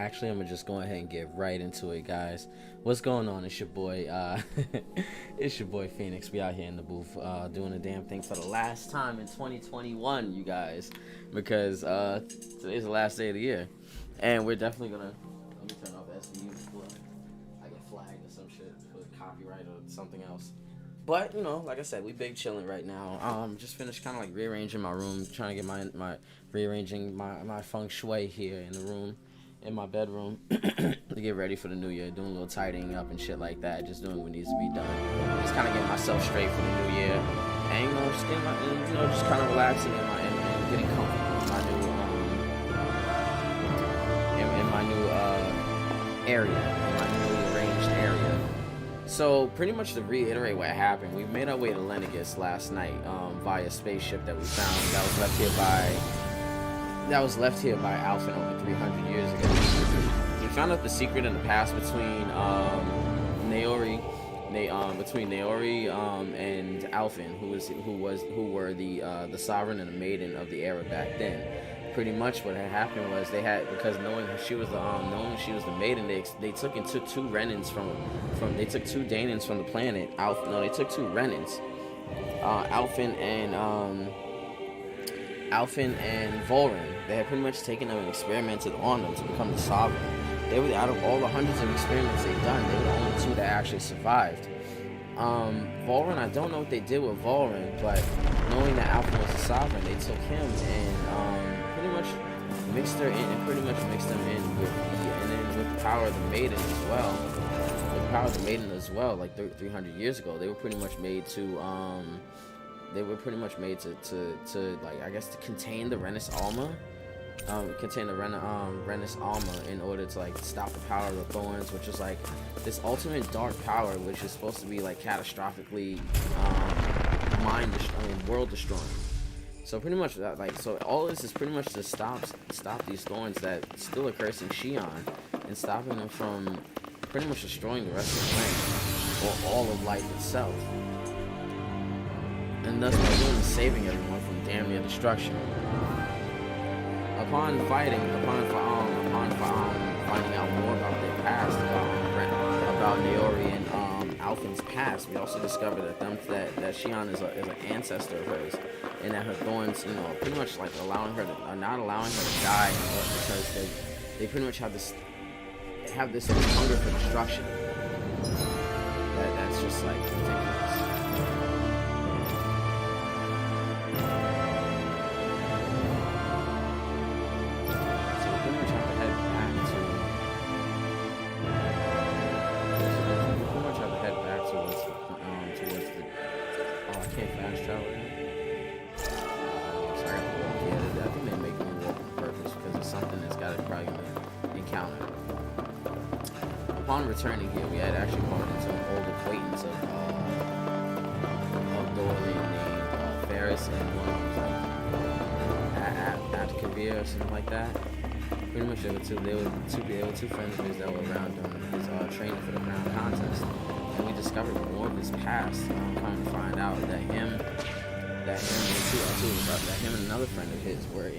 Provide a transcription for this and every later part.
Actually, I'm gonna just go ahead and get right into it, guys. What's going on? It's your boy, it's your boy Phoenix. We out here in the booth, doing the damn thing for the last time in 2021, you guys, because today's the last day of the year, and we're definitely gonna. Let me turn off SVU before I get flagged or some shit for copyright or something else. But you know, like I said, we big chilling right now. Just finished kind of like rearranging my room, trying to get rearranging my feng shui here in the room, in my bedroom, to get ready for the new year. Doing a little tidying up and shit like that. Just doing what needs to be done. Just kind of getting myself straight for the new year, and just getting just kind of relaxing and getting comfortable in my new area, in my newly arranged area. So pretty much to reiterate what happened, we made our way to Lenegis last night via spaceship that we found that was left here by Alphen over 300 years ago. We found out the secret in the past between Naori and Alphen, who were the sovereign and the maiden of the era back then. Pretty much what had happened was because knowing she was the maiden, they took two Renans they took two Daemons from the planet. They took two Renans, Alphen and Volren. They had pretty much taken them and experimented on them to become the sovereign. They were, out of all the hundreds of experiments they've done, they were the only two that actually survived. Volren, I don't know what they did with Volren, but knowing that Alphen was the sovereign, they took him and pretty much mixed them in with the power of the maiden as well. With the power of the maiden as well, like 300 years ago, they were pretty much made to like, I guess, to contain the Renis Alma. Renis Alma in order to like stop the power of the Thorns, which is like this ultimate dark power, which is supposed to be like catastrophically world destroying. So pretty much so all this is pretty much to stop these Thorns that still are cursing Xion and stopping them from pretty much destroying the rest of the planet or all of life itself, and thus by doing saving everyone from damn near destruction. Upon finding out more about their past, about Naori and Alphen's past, we also discovered that Xion is an ancestor of hers, and that her Thorns, pretty much like not allowing her to die, because they pretty much have this hunger for destruction. That's just like ridiculous. Upon returning here, we had actually bumped into an old acquaintance of Dorley named Ferris, and one of them was like Atkavir or something like that. Pretty much they were two friends of his that were around during his training for the Crown Contest, and we discovered more of his past. Come to find out that him and another friend of his were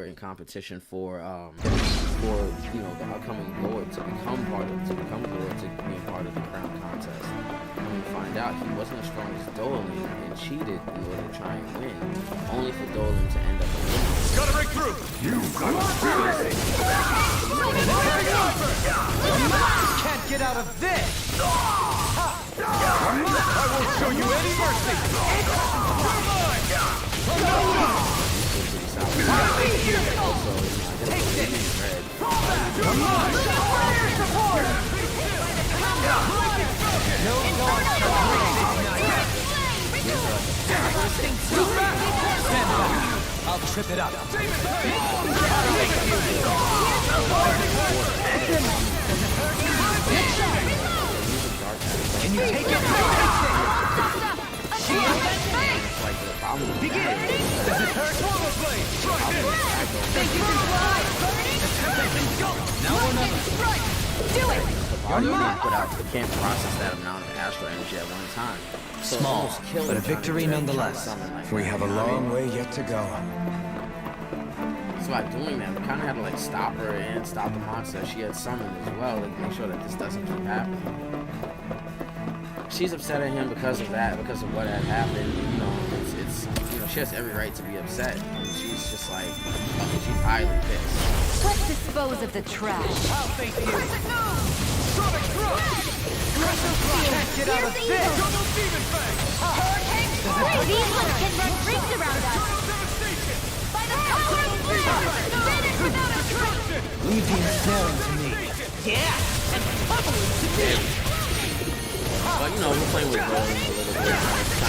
in competition for the upcoming Lord to become Lord to be part of the Crown Contest. And we find out he wasn't as strong as Dolan and cheated in order to try and win, only for Dolan to end up winning. Gotta break through! You can't get out of this! I won't show you any mercy! Take this! Come on! Fire support! No one shall stand back! I'll trip it up! Can you take it? Begin! Does it hurt? Forward blade! Try this! Think you can fly? Now or never! Do it! The can't process that amount of astral energy at one time. So small, but a victory nonetheless. We have a long way yet to go. So by doing that, we kind of had to like stop her and stop the monster she had summoned as well, like make sure that this doesn't keep happening. She's upset at him because of that, because of what had happened. You know, it's you know, she has every right to be upset, and she's just like, she's highly pissed. Let's dispose of the trash. I'll face you. Sonic thrust. Can't get out of this. Double demon fang. Hurricane Blade! These ones can run rings around us! Devastation. By the power of Blade! Finish without a trace! Leave the staring to me. Yeah, and bubbling to me. But you know, we're playing with Golden a little bit.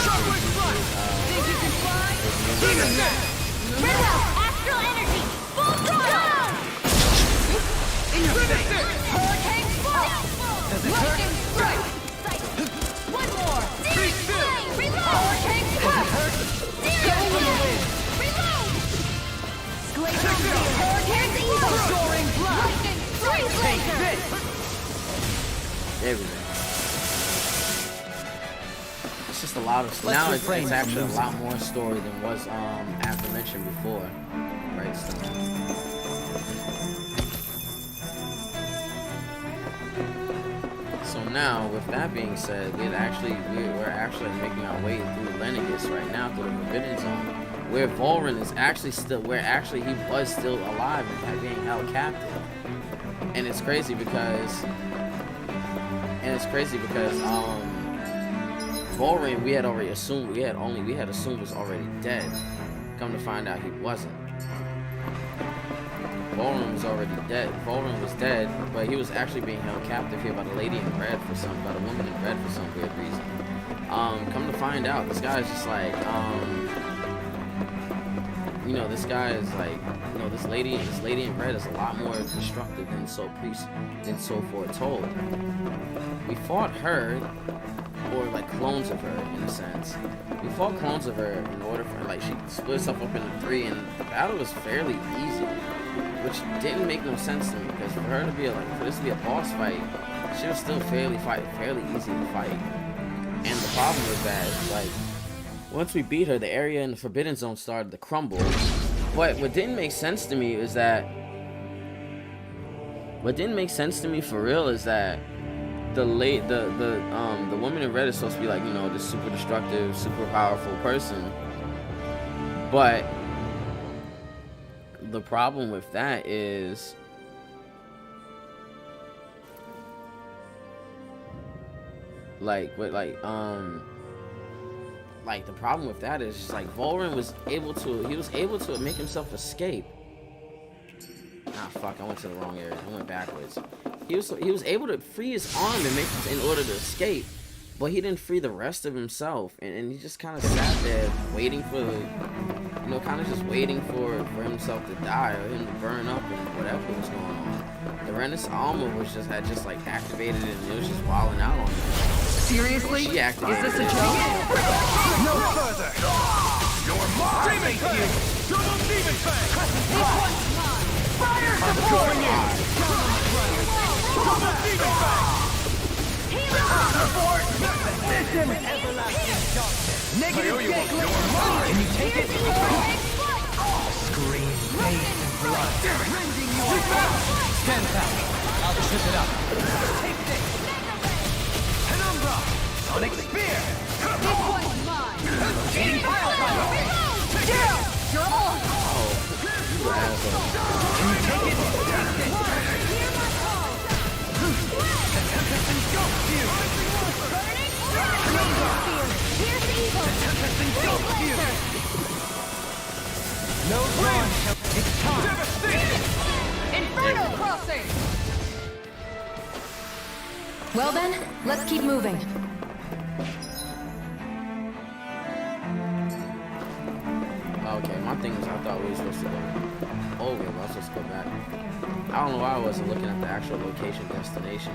Shockwave strike. Think you can fly? Demon Net. Red House! Astral Energy! Full throttle! In your face. Hurricane Blade! Does it hurt? Lightning Strike! One more! Searing Flame! Reload! Hurricane Blade! Searing Flame! Reload! Glacial Spear! Hurricane Eagle! Soaring Blast. Lightning Strike Take Laser! this. There we go. It's just a lot of now. It's actually a lot more story than was aforementioned before, right? So now, with that being said, we're actually making our way through Lenegis right now through the Forbidden Zone, where Volrin is actually still, he was still alive and being held captive. And it's crazy because Volrin we had assumed was already dead. Come to find out he wasn't. Volrin was already dead. Volrin was dead, but he was actually being held captive here by the lady in red by the woman in red for some weird reason. Come to find out, this guy is just like, you know, this guy is like, you know, this lady in red is a lot more destructive than so foretold. We fought her, or like clones of her in a sense. We fought clones of her in order for, like, she split herself up into 3, and the battle was fairly easy, which didn't make no sense to me, because for this to be a boss fight, she was still fairly easy to fight. And the problem with that is, like, once we beat her, the area in the Forbidden Zone started to crumble. But what didn't make sense to me is that for real is that the woman in red is supposed to be like, you know, this super destructive, super powerful person. But the problem with that is the problem with that is just like Volrin was able to make himself escape. Ah, fuck, I went to the wrong area. I went backwards. He was able to free his arm in order to escape, but he didn't free the rest of himself, and he just kind of sat there waiting for, you know, kind of just waiting for himself to die or him to burn up and whatever was going on. The Renus armor had just like activated and it was just wilding out on him. Seriously? She activated Is this a it. joke? No further. You're mine. Demon Fang. Double Demon Fang. Fire support. Double Demon Fang. Support. Precision. Everlasting darkness. Negative gate. Can you take it? Scream, face, and blood. Rending your heart. Stand back. I'll trip it up. Take this. Penumbra. Sonic Spear. This one's mine! Gaining firepower. Down! You're on! You asshole. Can you take it? Take this. Hear my call! The Tempest engulfs you. Burning Spear! Here's evil! Tempest engulfs you. No run. It's time. Devastation. Inferno Crossing! Well then, let's keep moving. Okay, my thing was I thought we were supposed to go over, but I was supposed to go back. I don't know why I wasn't looking at the actual location destination.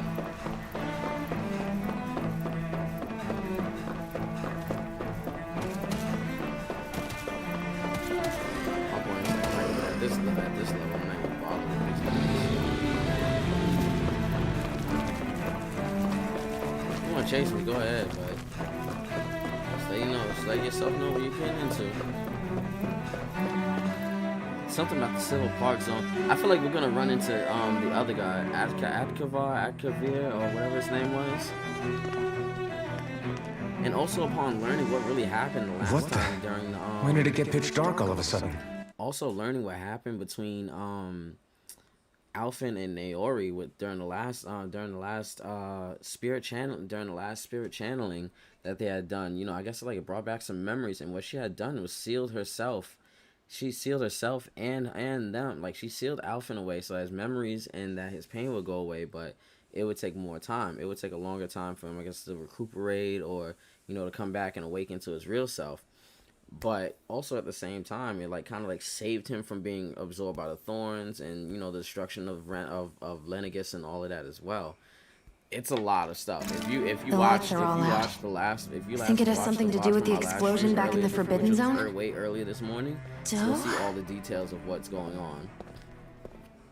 My point is at this level, I'm not even bothered with these things. If you want to chase me, go ahead, but just let yourself know what you're getting into. something about the Civil Park Zone. I feel like we're gonna run into the other guy, Adkavir, or whatever his name was. And also upon learning what really happened the last time during the When did it get pitch dark all of a sudden? Also learning what happened between Alphen and Naori during the last spirit channeling that they had done. You know, I guess like it brought back some memories, and what she had done was sealed herself. She sealed herself and them. Like, she sealed Alphen away so his memories and that his pain would go away, but it would take more time. It would take a longer time for him, I guess, to recuperate or, you know, to come back and awaken to his real self. But also at the same time, it like kind of like saved him from being absorbed by the thorns and, you know, the destruction of Lenegis and all of that as well. It's a lot of stuff. If you watch the last, Think it has something to do with the explosion back in the Forbidden Zone? Way earlier this morning, you'll see all the details of what's going on.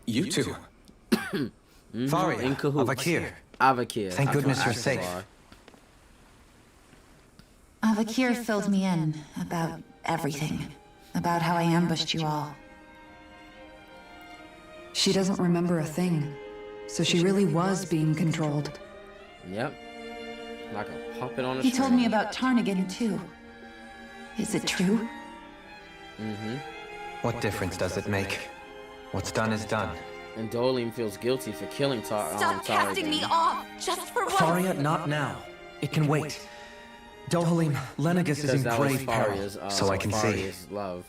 You two. Faria, In cahoots. Avakir. Thank goodness you're safe. Avakir filled me in about everything. About how I ambushed you all. She doesn't remember a thing, so she really was being controlled. Yep. Like a puppet on a He string. told me about Tarnigan too. Is it true? What difference does it make? What's done is done. And Dolim feels guilty for killing Stop casting me off, just for once! Faria, not now. It can wait. Dohalim, Lenegis is in grave peril. So I can see. Faria's love.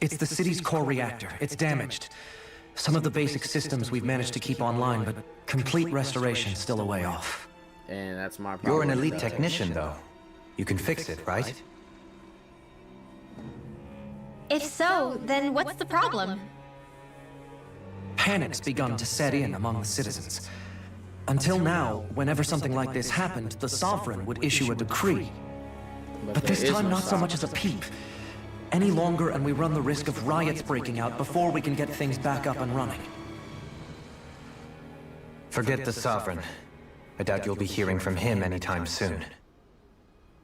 It's the city's core reactor. It's damaged. Some of the basic systems we've managed to keep online, but complete restoration's still a way off. And that's my problem. You're an with elite that. technician, though. You can fix it, right? If so, then what's the problem? Panic's begun to set in among the citizens. Until now, whenever something like this happened, the Sovereign would issue a decree. But there this is time, no not so much as a sovereign. peep. Any longer, and we run the risk of riots breaking out before we can get things back up and running. Forget the Sovereign. I doubt you'll be hearing from him anytime soon.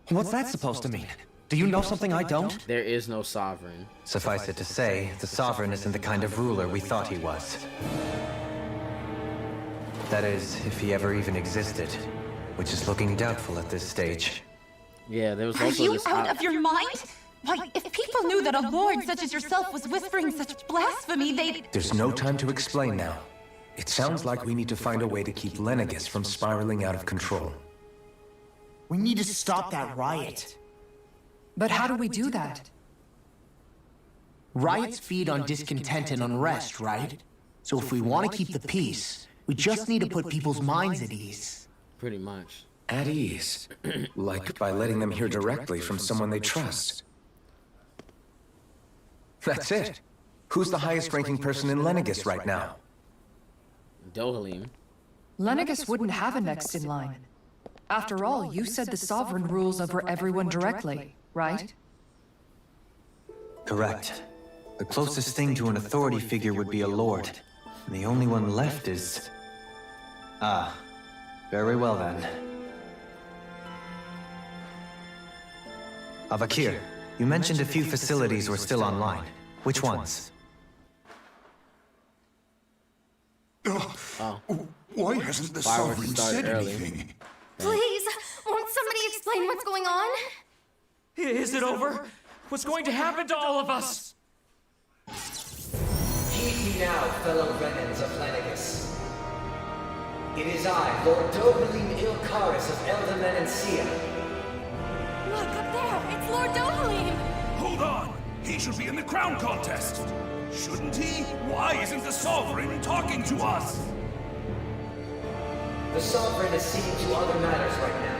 What's that supposed to mean? Do you know something I don't? There is no sovereign. Suffice it to say, the Sovereign isn't the kind of ruler we thought he was. That is, if he ever even existed, which is looking doubtful at this stage. Yeah, there was Are also you this. out of your mind? Why, if people knew that a lord such as yourself was whispering such blasphemy, they'd... There's no time to explain now. It sounds like we need to find a way to keep Lenegis from spiraling out of control. We need to stop that riot. But how do we do that? Riots feed on discontent and unrest, right? So if we want to keep the peace, we just need to put people's minds at ease. Pretty much. At ease. Like by letting them hear directly from someone they trust. That's it. Who's the highest ranking person in Lenegis right now? Dohalim. Lenegis wouldn't have a next in line. After all, you said the Sovereign rules over everyone directly, right? Correct. The closest thing to an authority figure would be a lord. And the only one left is... Ah. Very well then. Avakir, you mentioned a few facilities were still online. Which ones? Why hasn't the Fireworks Sovereign started said early. anything? Please, won't somebody explain what's going on? Is it over? What's going to happen to all of us? Heed me now, fellow remnants of Lenegis. It is I, Lord Dohalim Ilkaris of Eldaman and Sia. Look up there, it's Lord Dohalim! Hold on! He should be in the crown contest! Shouldn't he? Why isn't the Sovereign talking to us? The Sovereign is seeing to other matters right now.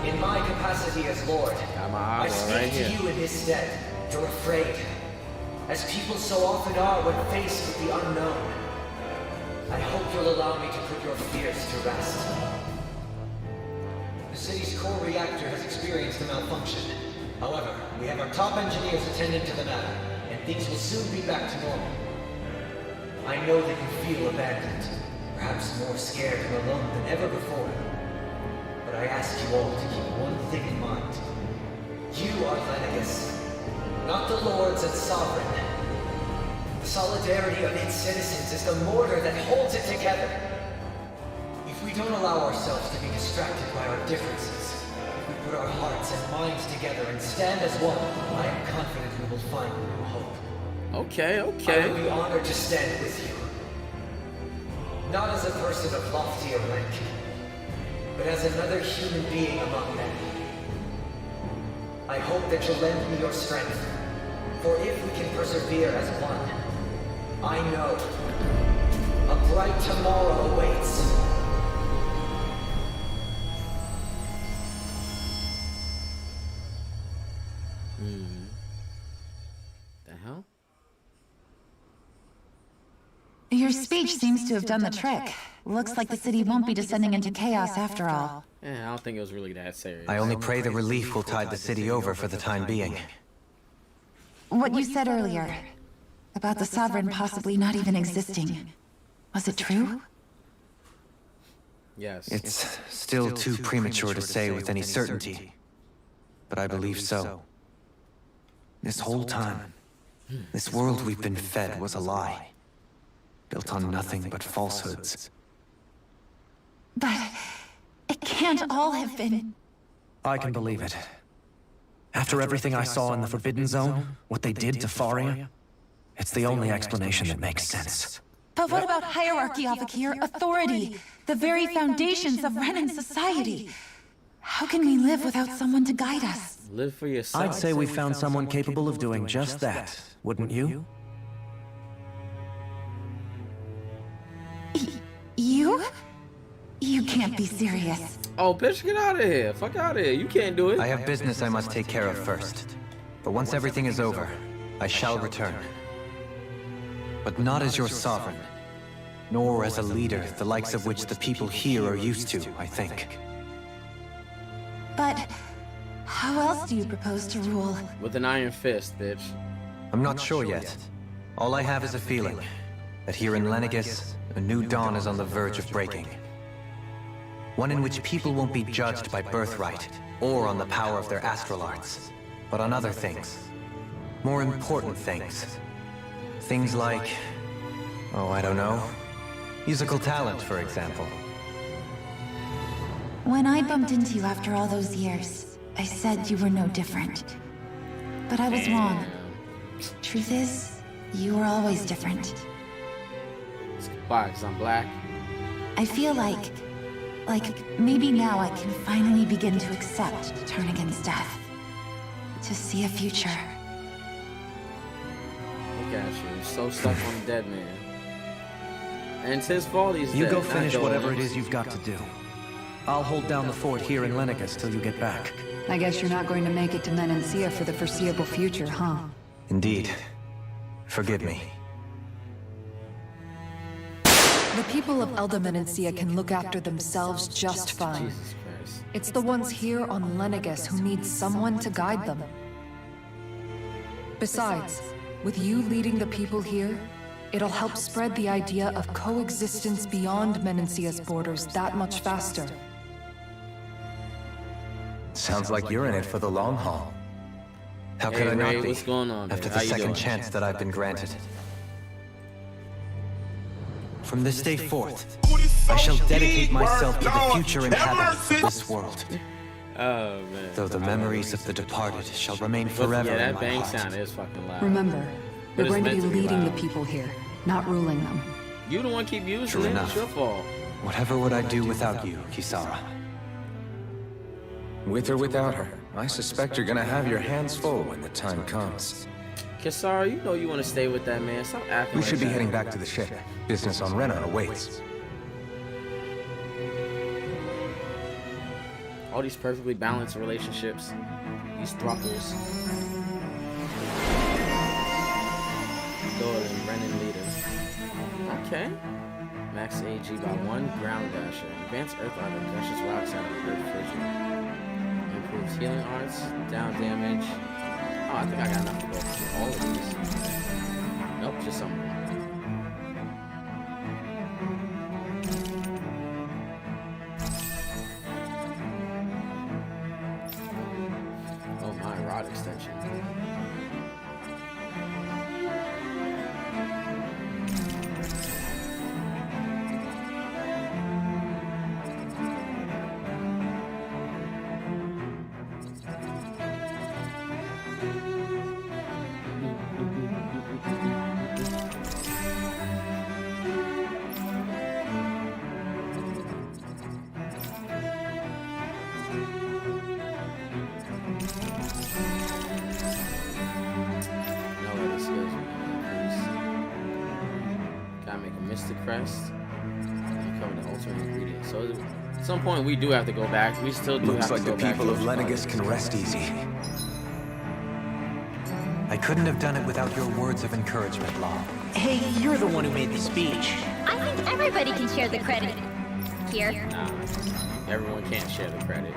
In my capacity as Lord, Got my I eyeball speak right to here. you in his stead. You're afraid. As people so often are when faced with the unknown. I hope you'll allow me to put your fears to rest. The city's core reactor has experienced a malfunction. However, we have our top engineers attending to the matter, and things will soon be back to normal. I know that you feel abandoned, perhaps more scared and alone than ever before. But I ask you all to keep one thing in mind. You are Lenegis, not the lords and sovereign, The solidarity of its citizens is the mortar that holds it together. If we don't allow ourselves to be distracted by our differences, if we put our hearts and minds together and stand as one, I am confident we will find new hope. Okay, I okay. would be honored to stand with you. Not as a person of loftier rank, but as another human being among men. I hope that you'll lend me your strength, for if we can persevere as one, I know a bright tomorrow awaits. The hell? Your speech seems to have done the trick. Looks like the city won't be descending into chaos after all. Yeah, I don't think it was really that serious. I only pray the relief will tide the city over for the time being. What you said earlier, about the Sovereign possibly not even existing, was it true? Yes. It's still too premature to say with any certainty, but I believe so. This whole time, this world we've been fed was a lie, built on nothing but falsehoods. But it can't all have been... I can believe it. After everything I saw in the Forbidden Zone, what they did to Faria, it's the only explanation that makes sense. But what about hierarchy, Avakir? Authority? The very foundations of Renan society? How can we live without someone to guide us? Live for yourself. I'd say we found someone capable of doing just that, wouldn't you? You? You can't be serious. Oh, bitch, get out of here. Fuck out of here. You can't do it. I have business I must take care of first. But once everything is over, I shall return. But not as your sovereign, nor as a leader the likes of which the people here are used to, I think. But how else do you propose to rule? With an iron fist, bitch. I'm not sure yet. All I have is a feeling that here in Lenegis, a new dawn is on the verge of breaking. One in which people won't be judged by birthright or on the power of their astral arts, but on other things. More important things. Things like, oh, I don't know, musical talent, for example. When I bumped into you after all those years, I said you were no different. But I was wrong. Truth is, you were always different. Why? 'Cause I'm black? I feel like maybe now I can finally begin to accept turn against death. To see a future. Look at you. So stuck on the dead man. And it's his fault he's dead. You go not finish Dolan's. whatever it is you've got to do. I'll hold down the fort here in Lenegis till you get back. I guess you're not going to make it to Menancia for the foreseeable future, huh? Indeed. Forgive me. The people of Elda Menancia can look after themselves just fine. Jesus Christ. It's the ones here on Lenegis who need someone to guide them. Besides, with you leading the people here, it'll help spread the idea of coexistence beyond Menancia's borders that much faster. Sounds like you're in it for the long haul. How Hey, could I Ray, not be? what's going on, After man? the How you second doing? chance that I've been granted. From this day forth, I shall dedicate myself to the future inhabitants of this world. Oh, man. Though the memories of the departed shall remain But, forever yeah, in that my bang heart. sound is fucking loud. Remember, But you're it's going to be meant to be leading the loud. people here, not ruling them. You the one keep using True it. enough. It's your fault. Whatever would I do without you, Kisara? With or without her, I suspect you're gonna have your hands full when the time comes. Kisara, you know you want to stay with that man. Stop acting We like should be that. heading back to the ship. Business on Renan awaits. All these perfectly balanced relationships. These thruples. Doyle and Renan leader. Okay. Max AG by 1. Ground Dasher. Advanced Earth Armor crushes rocks out of Earth Fissure. Improves healing arts. Down damage. Oh, I think I got enough to go through all of these. Nope, just some of them. Oh my, rod extension. crest. And cover the ultimate ingredient. So at some point we do have to go back. We still do Looks have like to the go back. people of to those Lenegus planets. can rest easy. I couldn't have done it without your words of encouragement, Law. Hey, you're the one who made the speech. I think everybody can share the credit. Here. Nah, everyone can't share the credit.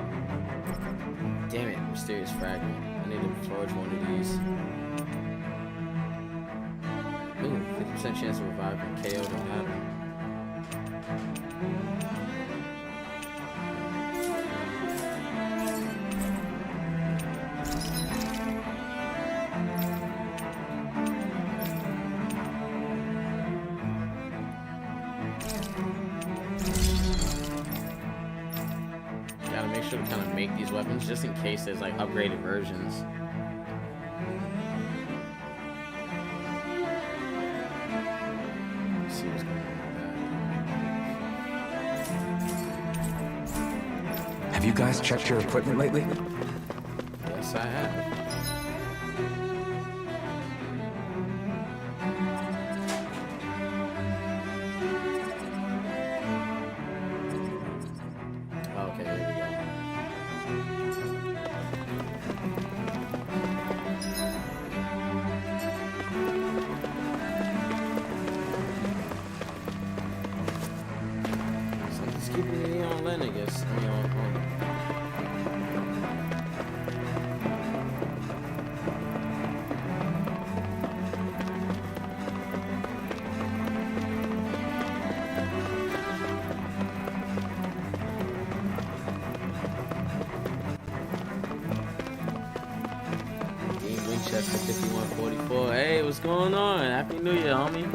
Damn it, mysterious fragment. I need to forge one of these. Ooh, 50% chance of reviving KO the matter. Gotta make sure to kind of make these weapons just in case there's like upgraded versions. Let's see what's going on with that. Have you guys checked your equipment lately? Yes, I have. Okay, here we go. So I'm just keeping it on Lenegus. I mean, on Dean Winchester 5144. Hey, what's going on? Happy New Year, homie.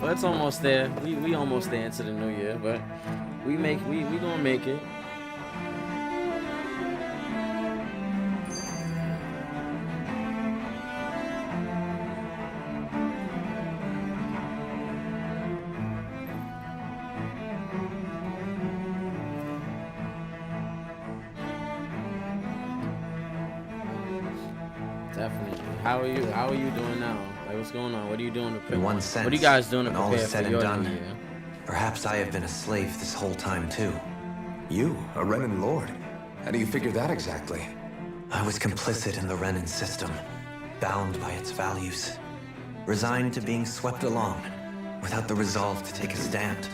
Well, it's almost there. We almost there into the new year, but we gonna make it. Definitely. How are you? How are you doing now? Like, what's going on? What are you doing to prepare? In one sense, what are you guys doing to when all prepare is said for and your done, new year? perhaps I have been a slave this whole time too. You, a Renan Lord? How do you figure that exactly? I was complicit in the Renan system, bound by its values, resigned to being swept along, without the resolve to take a stand.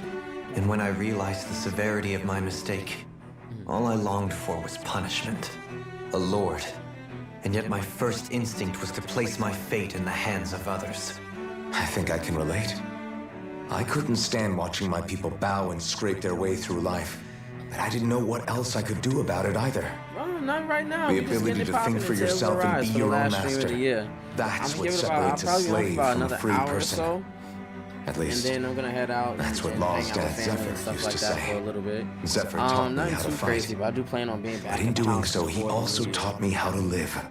And when I realized the severity of my mistake, all I longed for was punishment. A lord. And yet my first instinct was to place my fate in the hands of others. I think I can relate. I couldn't stand watching my people bow and scrape their way through life, but I didn't know what else I could do about it either. Well, not right now. The We just ability getting to popping think for in Tales of yourself and Arise be for the your own last stream of master. the year. That's I'm what gonna give it separates about, a slave about from a another free hour or person. so. At And least, then I'm gonna head out that's what and Law's hang out with dad family Zephyr and stuff used like to that say. for a little bit. Zephyr taught me Nothing how to too fight. crazy, but I do plan on being back. But in at the doing house so, he before the also new year. taught me how to live.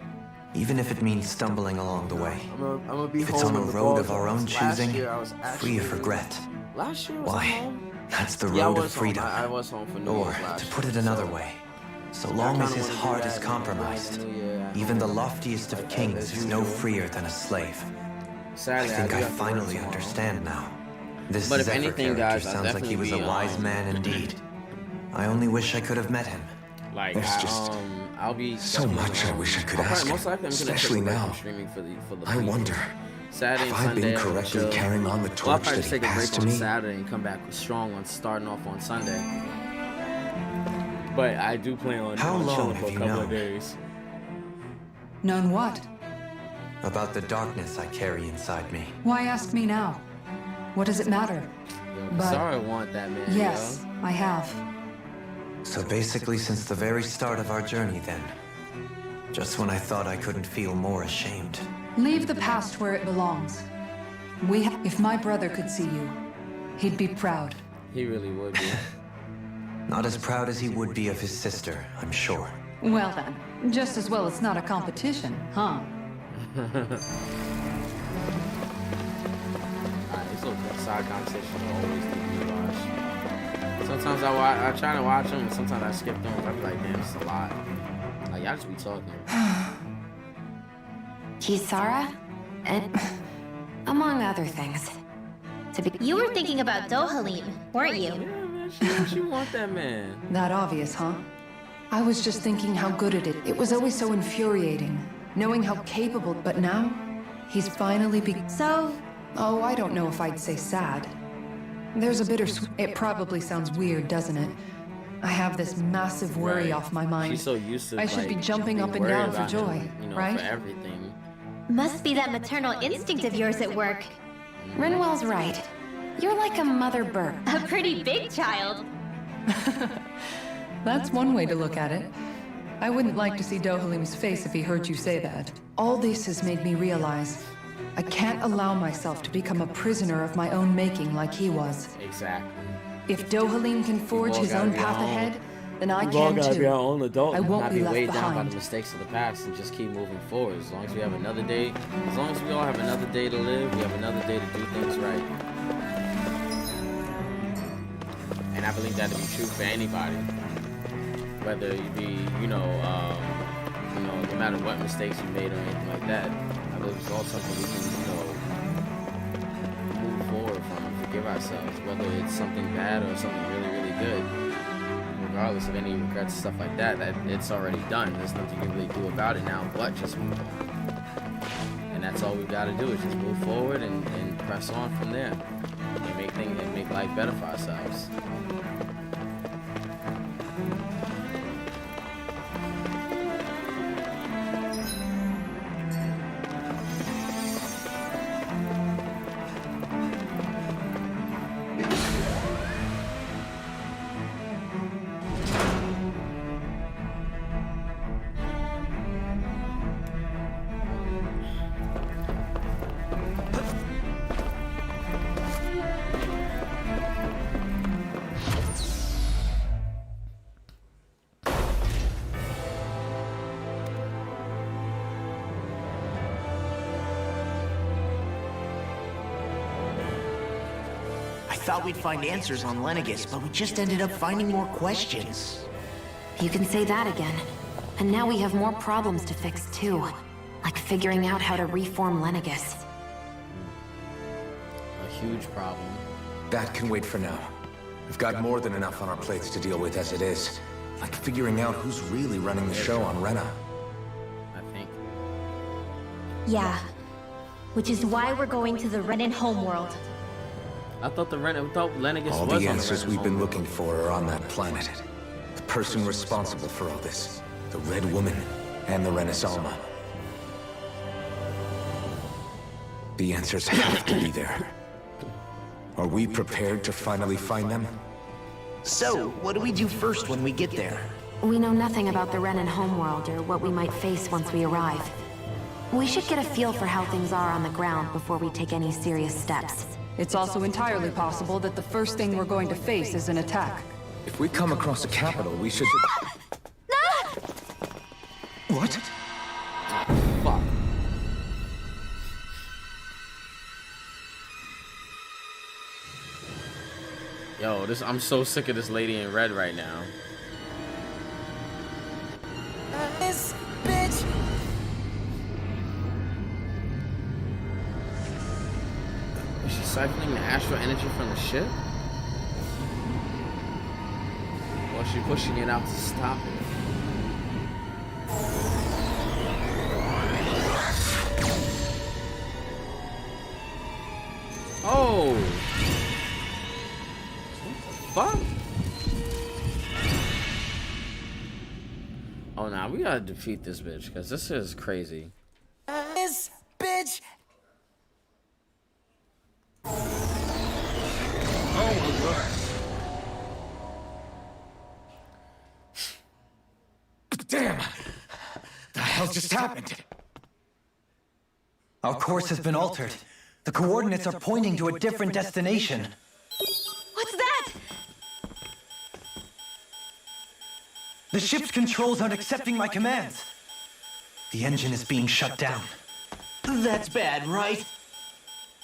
Even if it means stumbling along the way. I'm gonna be If it's home on a when the road ball of our own drops. Last choosing, year I was free actually- of regret. Last year was Why? home. That's the Yeah, I road of was home. freedom. I was home for New Or, Year's last to put year, it another so- way, so I long kinda as his wanna do heart that is when compromised, the New Year, even the loftiest of kings as is no usual. freer than a slave. Sadly, I think do I have to work finally tomorrow. understand now. This But if Zephyr anything, character guys, I'll sounds like he was a definitely be, wise man indeed. I only wish I could have met him. Like, There's just I'll be so much I wish I could ask Most likely, I'm especially gonna take a break now. from streaming for the I week. wonder, Saturday have and I been Sunday, I'm correctly chill. carrying on the Well, I'll torch probably that just he take a passed break to on me? Saturday and come back strong on starting off on Sunday. But I do plan on How long chilling have for a you couple known? of days. Known what? About the darkness I carry inside me. Why ask me now? What does it matter? Yo, But- sorry, I want that, man. Yes, I have. So basically since the very start of our journey then. Just when I thought I couldn't feel more ashamed. Leave the past where it belongs. If my brother could see you, he'd be proud. Yo. He really would be. Not as proud as he would be of his sister, I'm sure. Well then, just as well it's not a competition, huh? Alright, these little side conversations are always need to be watched. Sometimes I try to watch them, and sometimes I skip them. I be like, damn, it's a lot. Like, y'all just be talking. Kisara? And among other things. to be. You were thinking about Dohalim, weren't you? Yeah, man, she want that man. That obvious, huh? I was just thinking how good at it. It was always so infuriating, knowing how capable, but now, he's finally So, Oh, I don't know if I'd say sad. There's a bittersweet. It probably sounds weird, doesn't it? I have this massive worry off my mind. She's so used to I should like, be jumping being up and worried down for about joy, him, you know, right? for everything. must be that maternal instinct of yours at work. Renwell's right. You're like a mother bird. A pretty big child. That's one way to look at it. I wouldn't like to see Dohalim's face if he heard you say that. All this has made me realize I can't allow myself to become a prisoner of my own making like he was. Exactly. If Dohalim can forge his own path ahead, then I We've all can gotta too. be our own adult. I won't not be be left weighed down by behind. the mistakes of the past and just keep moving forward. As long as we have another day, as long as we all have another day to live, we have another day to do things right. And I believe that to be true for anybody. Whether you be, no matter what mistakes you made or anything like that. I believe it's all something we can, move forward from and forgive ourselves. Whether it's something bad or something really, really good. Regardless of any regrets, stuff like that, it's already done. There's nothing you can really do about it now but just move on. And that's all we've got to do is just move forward and press on from there. And make life better for ourselves. I thought we'd find answers on Lenegis, but we just ended up finding more questions. You can say that again. And now we have more problems to fix too. Like figuring out how to reform Lenegis. A huge problem. That can wait for now. We've got more than enough on our plates to deal with as it is. Like figuring out who's really running the show on Rena. I think. Yeah. Which is why we're going to the Renan homeworld. I thought Lenegis All was the on answers Renan we've been homeworld. looking for are on that planet. The person responsible for all this. The Red Woman and the Renaissama. The answers have to be there. Are we prepared to finally find them? So, what do we do first when we get there? We know nothing about the Renan homeworld or what we might face once we arrive. We should get a feel for how things are on the ground before we take any serious steps. It's also entirely possible that the first thing we're going to face is an attack. If we come across a capital, we should... What? Fuck. Yo, I'm so sick of this lady in red right now. This bitch. Is she siphoning the astral energy from the ship? Or is she pushing it out to stop it? Oh! What the fuck? Oh, nah, we gotta defeat this bitch, because this is crazy. This bitch. Damn! The hell just happened? Our course has been altered. The coordinates are pointing to a different destination. What's that? The ship's controls aren't accepting my commands. The engine is being shut down. That's bad, right?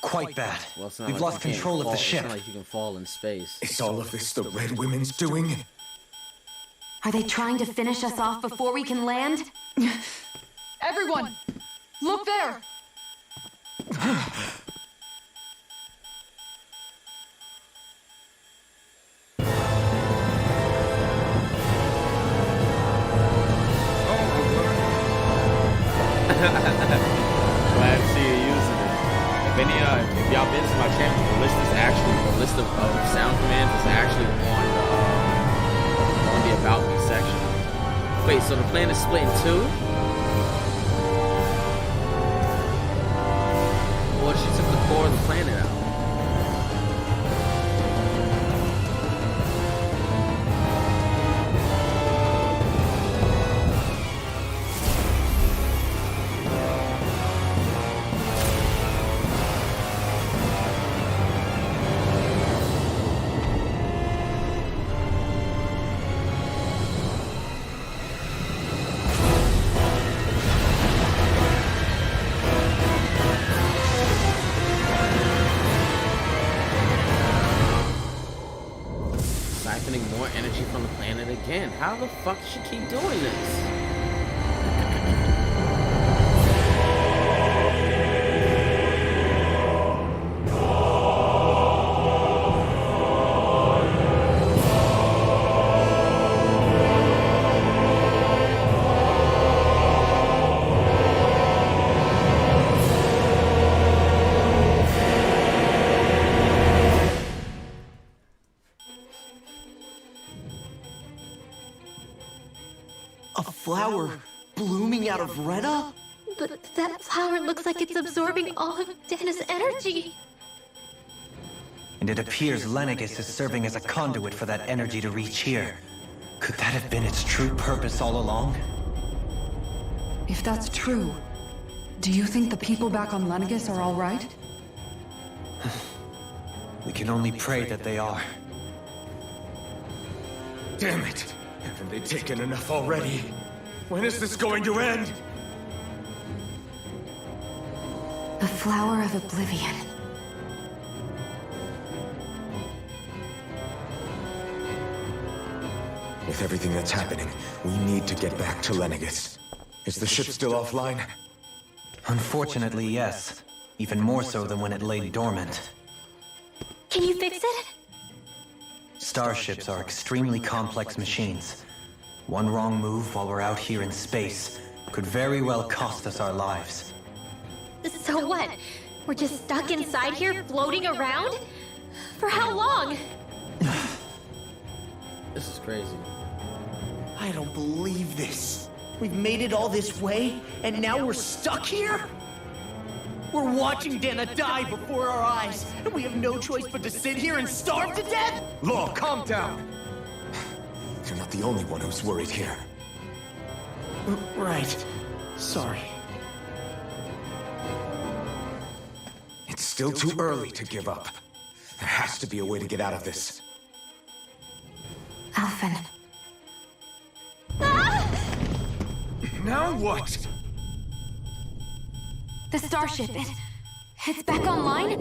Quite bad. Well, it's not We've like lost you can't control of the fall- ship. It's not like you can fall in space. Is all of this the Red Women's doing? Are they trying to finish us off before we can land? Everyone! Look there! Glad to see you using it. If y'all been to my channel, the list of sound commands is actually on the About Me section. Wait, so the plan is split in two? Well, she took the core of the planet out. Siphoning more energy from the planet again. How the fuck does she keep doing this? A flower blooming out of Rena? But that flower looks like it's absorbing all of Dana's energy. And it appears Lenegis is serving as a conduit for that energy to reach here. Could that have been its true purpose all along? If that's true, do you think the people back on Lenegis are all right? We can only pray that they are. Damn it! Haven't they taken enough already? When is this going to end? The Flower of Oblivion. With everything that's happening, we need to get back to Lenegis. Is the ship still offline? Unfortunately, yes. Even more so than when it lay dormant. Can you fix it? Starships are extremely complex machines. One wrong move while we're out here in space could very well cost us our lives. So what? We're just stuck inside here, floating around? For how long? This is crazy. I don't believe this. We've made it all this way, and now we're stuck here? We're watching Dana die before our eyes, and we have no choice but to sit here and starve to death? Law, calm down. You're not the only one who's worried here. Right. Sorry. It's still too early to give up. There has to be a way to get out of this. Alphen. Now what? The starship, it's back online?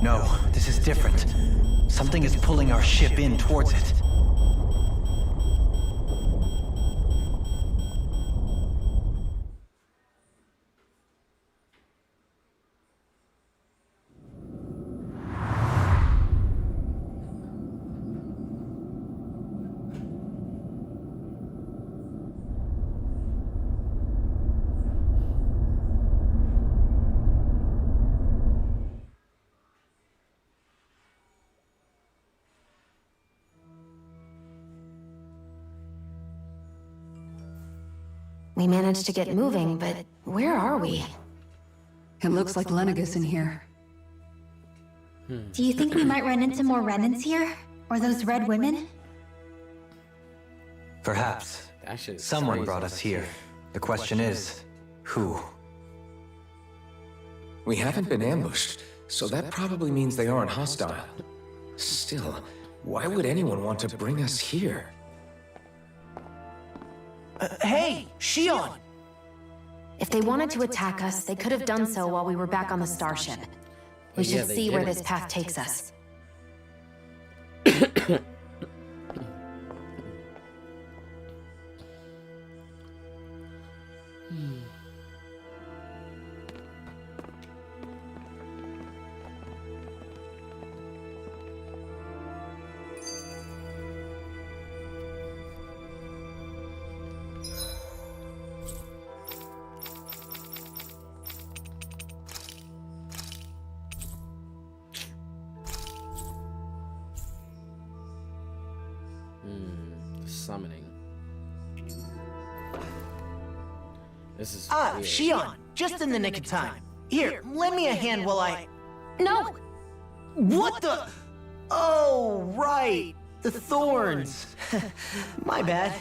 No, this is different. Something is pulling our ship in towards it. We managed to get moving, but where are we? It looks like Lenegis in here. Do you think we might run into more remnants here? Or those red women? Perhaps. That shit is Someone crazy. brought us here. The question is, who? We haven't been ambushed, so that probably means they aren't hostile. Still, why would anyone want to bring us here? Hey, Shion! If they wanted to attack us, they could have done so while we were back on the starship. We Yeah, should they see where did. this path takes us. summoning. This is Ah, weird. Shion, just in the nick of time. Here, lend me a hand while I... No! What the... Oh, right. The thorns. My bad.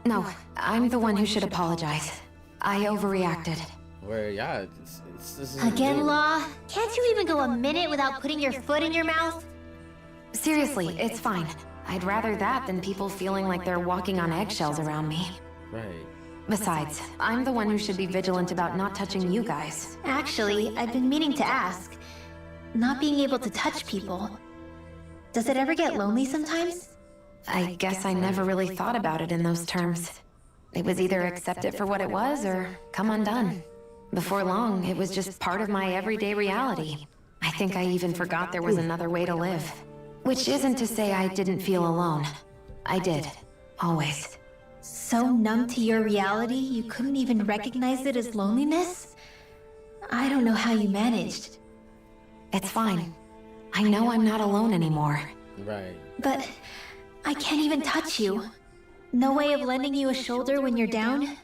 No, I'm the one who should apologize. I overreacted. Where, yeah, this is Again, weird. Law? Can't you even go a minute without putting your foot in your mouth? Seriously, it's fine. I'd rather that than people feeling like they're walking on eggshells around me. Right. Besides, I'm the one who should be vigilant about not touching you guys. Actually, I've been meaning to ask. Not being able to touch people. Does it ever get lonely sometimes? I guess I never really thought about it in those terms. It was either accept it for what it was or come undone. Before long, it was just part of my everyday reality. I think I even forgot there was another way to live. Which isn't to say I didn't feel alone. I did. Always. So numb to your reality, you couldn't even recognize it as loneliness? I don't know how you managed. It's fine. I know I'm not alone anymore. Right. But I can't even touch you. No way of lending you a shoulder when you're down?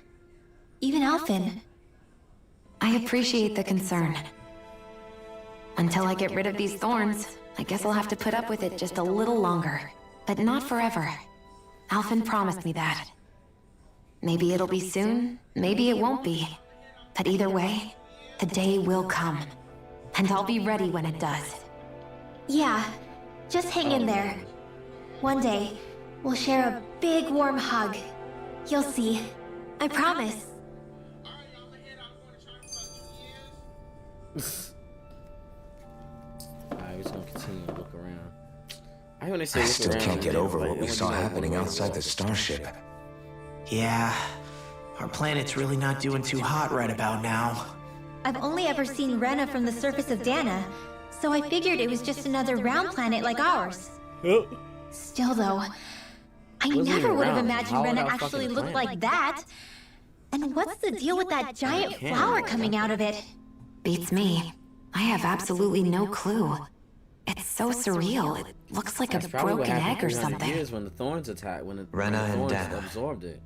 Even Alphen. I appreciate the concern. Until I get rid of these thorns, I guess I'll have to put up with it just a little longer. But not forever. Alphen promised me that. Maybe it'll be soon, maybe it won't be. But either way, the day will come. And I'll be ready when it does. Yeah, just hang in there. One day, we'll share a big warm hug. You'll see. I promise. Alright, we're just gonna continue to look around. I when they say I look still around, can't get they- over like, what we they saw wanna do, like, happening look outside around. the starship. Yeah, our planet's really not doing too hot right about now. I've only ever seen Rena from the surface of Dana, so I figured it was just another round planet like ours. Still though, I Wasn't never even would have round. imagined Hollowed Rena out actually fucking looked planet. like that. And what's the deal with that giant can't. flower coming out of it? Beats me. I have absolutely no clue. It's so surreal. It looks like That's a probably what broken happened egg or 300 something. years when the thorns attacked, when the Rena and thorns Dana. absorbed it.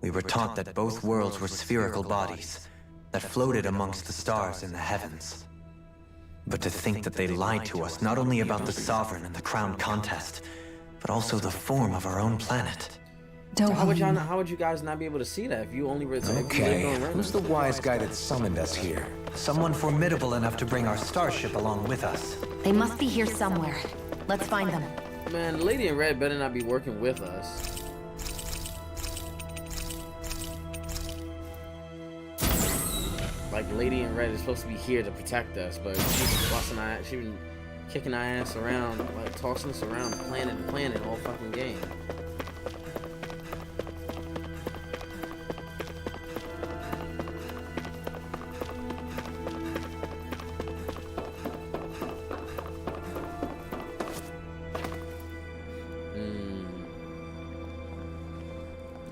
We were taught that both worlds were spherical bodies that floated amongst the stars in the heavens. But to think that they lied to us not only about the Sovereign and the Crown contest, but also the form of our own planet. So how would you guys not be able to see that if you only if you lived Okay, on Rena? who's the wise guy that summoned us here? Someone formidable enough to bring our starship along with us. They must be here somewhere. Let's find them. Man, the Lady in Red better not be working with us. Like, Lady in Red is supposed to be here to protect us, but she's busting our ass. She's been kicking our ass around, like tossing us around planet to planet all fucking game.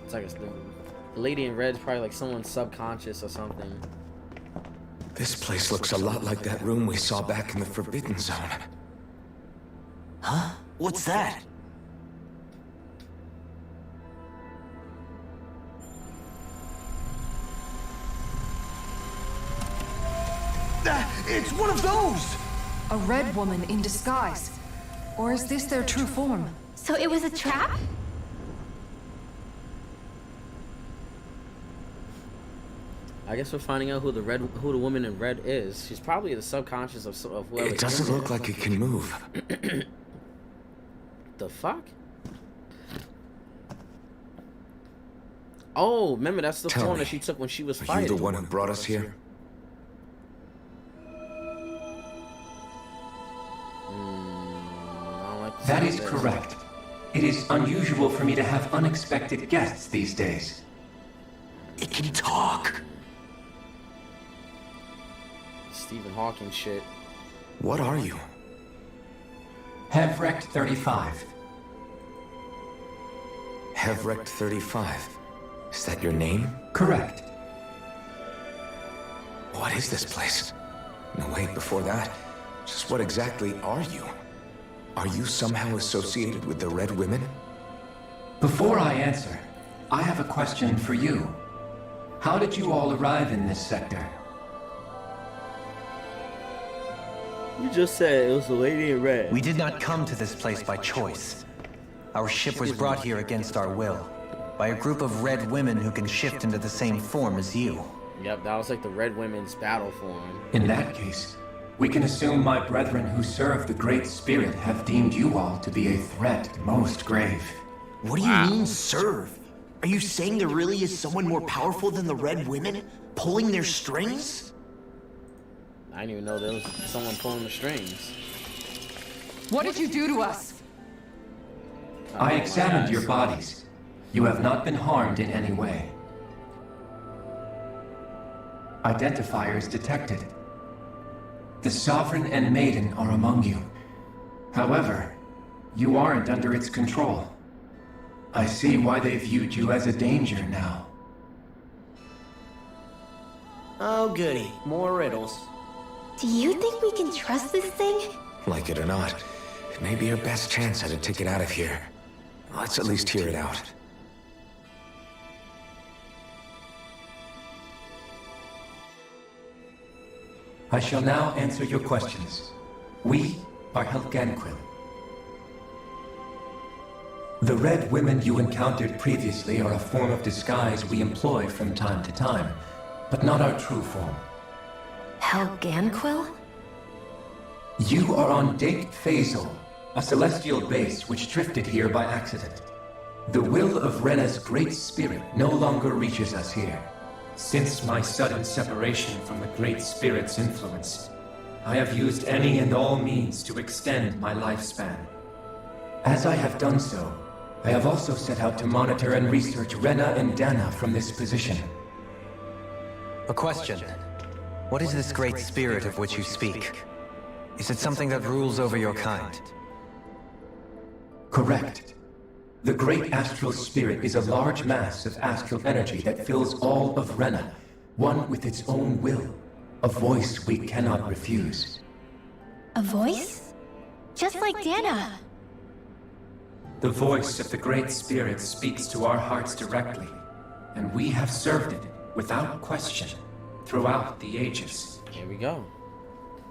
It's like the Lady in Red's probably like someone's subconscious or something. This place looks a lot like that room we saw back in the Forbidden Zone. Huh? What's that? It's one of those! A red woman in disguise. Or is this their true form? So it was a trap? I guess we're finding out who the woman in red is. She's probably the subconscious of whoever. It doesn't look like it can move. The fuck? Oh, remember that's the Tell phone me, that she took when she was Are you fighting. the one who brought us here? I don't like to That say is correct. It is unusual for me to have unexpected guests these days. It can talk. Stephen Hawking shit. What are you? Hevrect 35. Hevrect 35. Is that your name? Correct. What is this place? No, wait, before that, just what exactly are you? Are you somehow associated with the Red Women? Before I answer, I have a question for you. How did you all arrive in this sector? You just said it was the lady in red. We did not come to this place by choice. Our ship was brought here against our will, by a group of red women who can shift into the same form as you. Yep, that was like the Red Women's battle form. In that case, we can assume my brethren who serve the Great Spirit have deemed you all to be a threat most grave. What do you mean, serve? Are you saying there really is someone more powerful than the Red Women, pulling their strings? I didn't even know there was someone pulling the strings. What did you do to us? I examined your bodies. You have not been harmed in any way. Identifiers detected. The Sovereign and Maiden are among you. However, you aren't under its control. I see why they viewed you as a danger now. Oh, goody. More riddles. Do you think we can trust this thing? Like it or not, it may be our best chance at a ticket out of here. Let's at least hear it out. I shall now answer your questions. We are Helganquil. The red women you encountered previously are a form of disguise we employ from time to time, but not our true form. Helganquil? You are on Dake Phasal, a celestial base which drifted here by accident. The will of Rena's great spirit no longer reaches us here. Since my sudden separation from the Great Spirit's influence, I have used any and all means to extend my lifespan. As I have done so, I have also set out to monitor and research Rena and Dana from this position. A question. What is this Great Spirit of which you speak? Is it something that rules over your kind? Correct. The Great Astral Spirit is a large mass of astral energy that fills all of Rena, one with its own will, a voice we cannot refuse. A voice? Just like Dana. The voice of the Great Spirit speaks to our hearts directly, and we have served it without question throughout the ages. Here we go.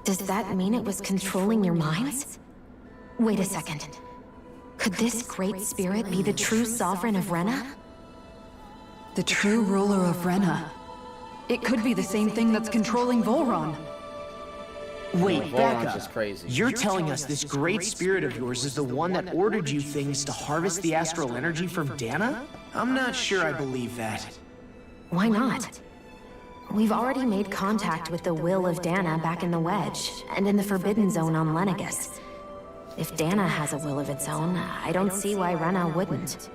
Does that mean it was controlling your minds? Wait a second. Could this Great Spirit be the true Sovereign of Rena? The true ruler of Rena. It could be the same thing that's controlling Volron. Wait, back Volron's just up. crazy. You're telling us this great spirit of yours is the one that ordered you things to harvest the astral energy from Dana? I'm not sure I believe that. Why not? We've already made contact with the will of Dana back in the Wedge, and in the Forbidden Zone on Lenegus. If Dana has a will of its own, I don't see why Rena wouldn't.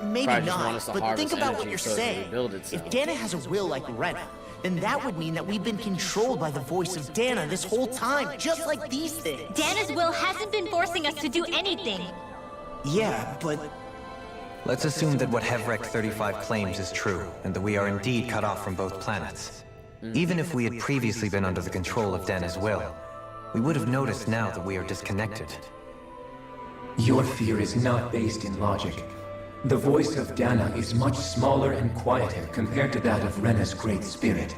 Maybe Probably just want us not, to but harvest think about energy what you're so it can saying. rebuild itself. If Dana has a will like Rena, then that would mean that we've been controlled by the voice of Dana this whole time, just like these things. Dana's will hasn't been forcing us to do anything. Yeah, but Let's assume that what Hevrek 35 claims is true, and that we are indeed cut off from both planets. Even if we had previously been under the control of Dana's will, we would have noticed now that we are disconnected. Your fear is not based in logic. The voice of Dana is much smaller and quieter compared to that of Rena's Great Spirit.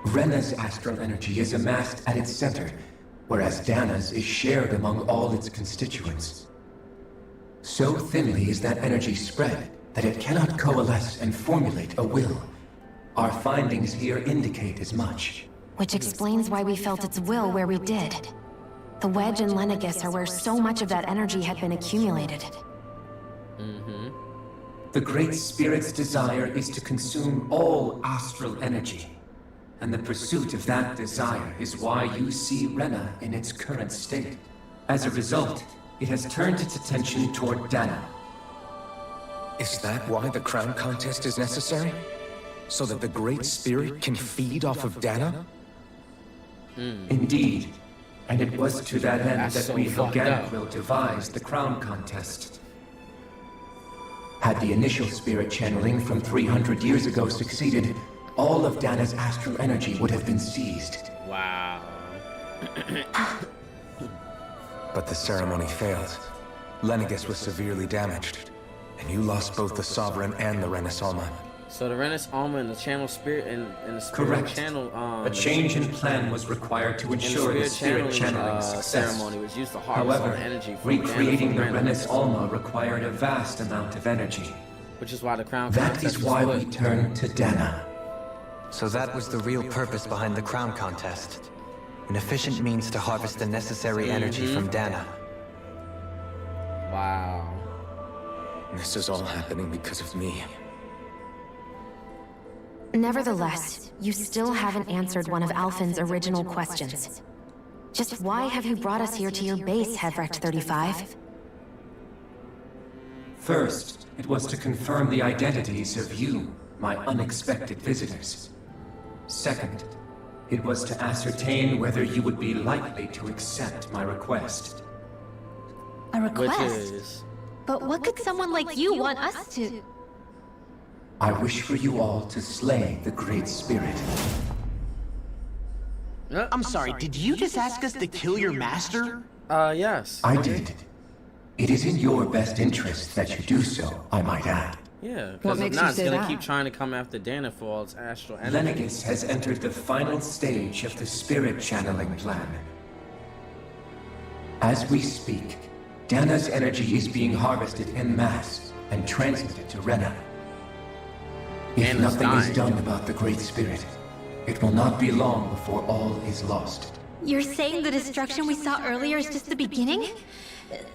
Rena's astral energy is amassed at its center, whereas Dana's is shared among all its constituents. So thinly is that energy spread that it cannot coalesce and formulate a will. Our findings here indicate as much. Which explains why we felt its will where we did. The Wedge and Lenegus are where so much of that energy had been accumulated. The Great Spirit's desire is to consume all astral energy. And the pursuit of that desire is why you see Rena in its current state. As a result, it has turned its attention toward Dana. Is that why the crown contest is necessary? So that the Great Spirit can feed off of Dana? Indeed. And it was to that end That's that so we fucked up. Helganquil devised the crown contest. Had the initial spirit channeling from 300 years ago succeeded, all of Dana's astral energy would have been seized. Wow. But the ceremony failed. Lenegis was severely damaged, and you lost both the Sovereign and the Renis Alma. So the Renis Alma and the Channel Spirit and the Spirit Correct. Channel. A change in plan was required to ensure the spirit channeling success. Ceremony was used to harvest all However, the energy from recreating the Dana from Renis Alma required a vast amount of energy. which is why the Crown That Contest is why was we put. turned to Dana. So that was the real purpose behind the crown contest. An efficient means to harvest the necessary energy from Dana. Wow. This is all happening because of me. Nevertheless, you still haven't answered one of Alphen's original questions. Just why have you brought us here to your base, Hevrecht 35? First, it was to confirm the identities of you, my unexpected visitors. Second, it was to ascertain whether you would be likely to accept my request. A Which request? is But what could someone like you want us to... I wish for you all to slay the Great Spirit. I'm sorry, did you just ask us to kill your master? yes. I did. It is in your best interest that you do so, I might add. Yeah, What because if makes not, you it's say gonna that? keep trying to come after Dana for all its astral energy. Lenegis has entered the final stage of the spirit channeling plan. As we speak, Dana's energy is being harvested en masse and transmitted to Rena. If Dana's nothing is dying. done about the Great Spirit, it will not be long before all is lost. You're saying the destruction we saw earlier is just the beginning?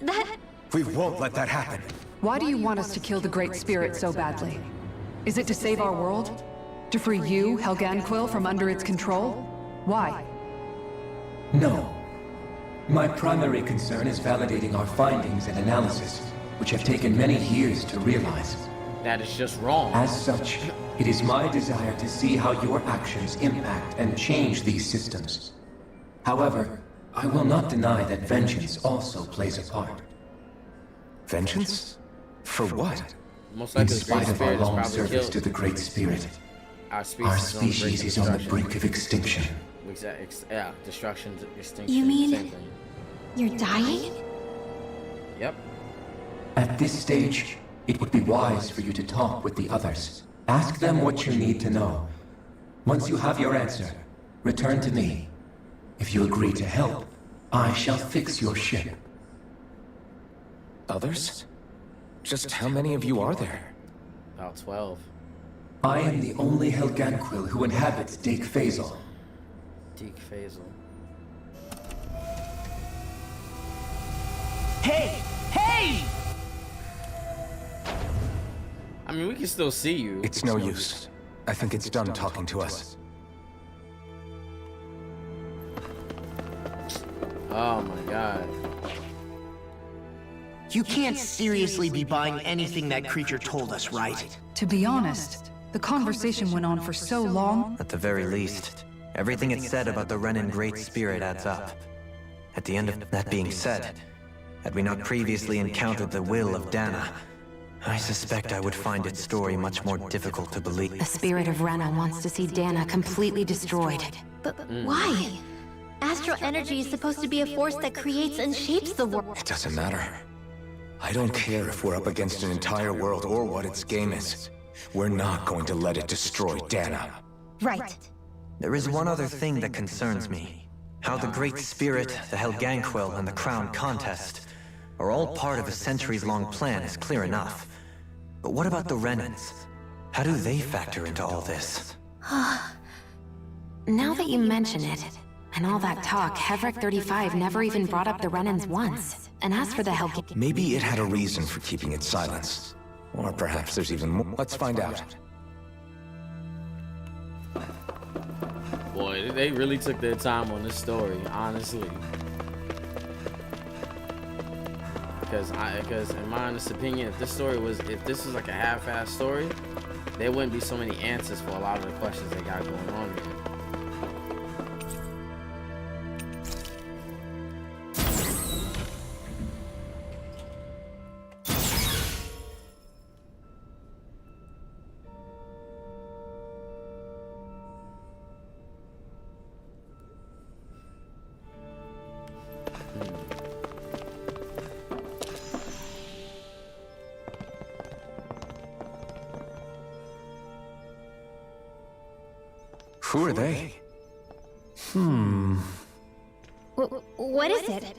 That... We won't let that happen. Why do you want us to kill the Great Spirit so badly? Is it to save our world? To free you, Helganquil, from under its control? Why? No. My primary concern is validating our findings and analysis, which have taken many years to realize. That is just wrong. As such, it is my desire to see how your actions impact and change these systems. However, I will not deny that vengeance also plays a part. Vengeance? For what? Most In likely, the Great spite of our Spirit is long probably service killed. to the Great Spirit, Our our species species is on the destruction. brink of extinction. Yeah, destruction, extinction. You mean- same thing. You're dying? Yep. At this stage, it would be wise for you to talk with the others. Ask them what you need to know. Once you have your answer, return to me. If you agree to help, I shall fix your ship. Others? Just how many of you are there? About 12. I am the only Helganquil who inhabits Dake Faisal. Deke Faisal. Hey! Hey! I mean, we can still see you. It's no use. I think it's done talking to us. Oh my god. You can't seriously be buying anything that creature told us, right? To be honest, the conversation went on for so long. At the very least, everything it said about the Renin Great Spirit adds up. At the end of that being said, had we not previously encountered the will of Dana, I suspect I would find its story much more difficult to believe. The spirit of Rena wants to see Dana completely destroyed. But why? Astral energy is supposed to be a force that creates and shapes the world. It doesn't matter. I don't care if we're up against an entire world or what its game is. We're not going to let it destroy Dana. Right. There is one other thing that concerns me. How the Great Spirit, the Helganquil, and the Crown Contest are all part of a centuries-long plan is clear enough. But what about the Renins? How do they factor into all this? Now that you mention it, and all that talk, Hevrecht 35 never even brought up the Renins once. And as for the Helg... Maybe it had a reason for keeping its silence. Or perhaps there's even more. Let's find out. Boy, they really took their time on this story, honestly. Because in my honest opinion, if this was like a half-assed story, there wouldn't be so many answers for a lot of the questions they got going on here. Who are they? What is it?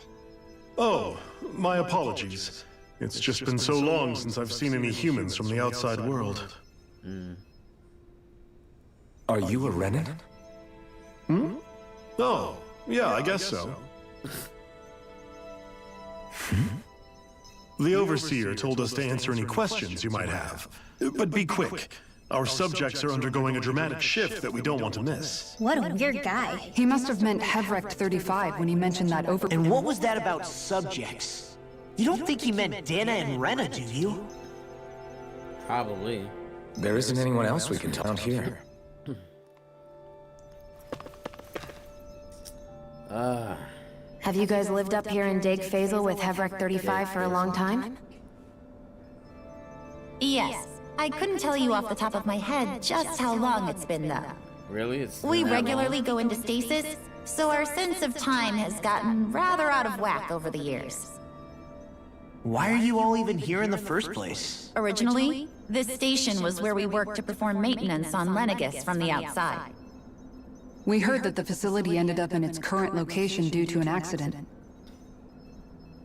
Oh, my apologies. It's just been so long since I've seen any humans from the outside world. Are you a Renan? Oh, yeah, I guess so. The Overseer told us to answer any questions you might have. But be quick. Our subjects are undergoing a dramatic shift that we don't want to miss. What a weird guy. He must have meant Hevrecht 35 when he mentioned that over... And what was that about subjects? You don't think he meant Dana and Rena, do you? Probably. There isn't anyone else we can talk here. Have you guys lived up here in Dig Faisal with Hevrecht 35 for a long time? Yes. I couldn't tell you off the top of my head just how long it's been, though. Really? It's We been that regularly long? go into stasis, so our sense of time has gotten rather out of whack over the years. Why are you all even here in the first place? Originally, this station was where we worked to perform maintenance on Lenegis from the outside. We heard that the facility ended up in its current location due to an accident.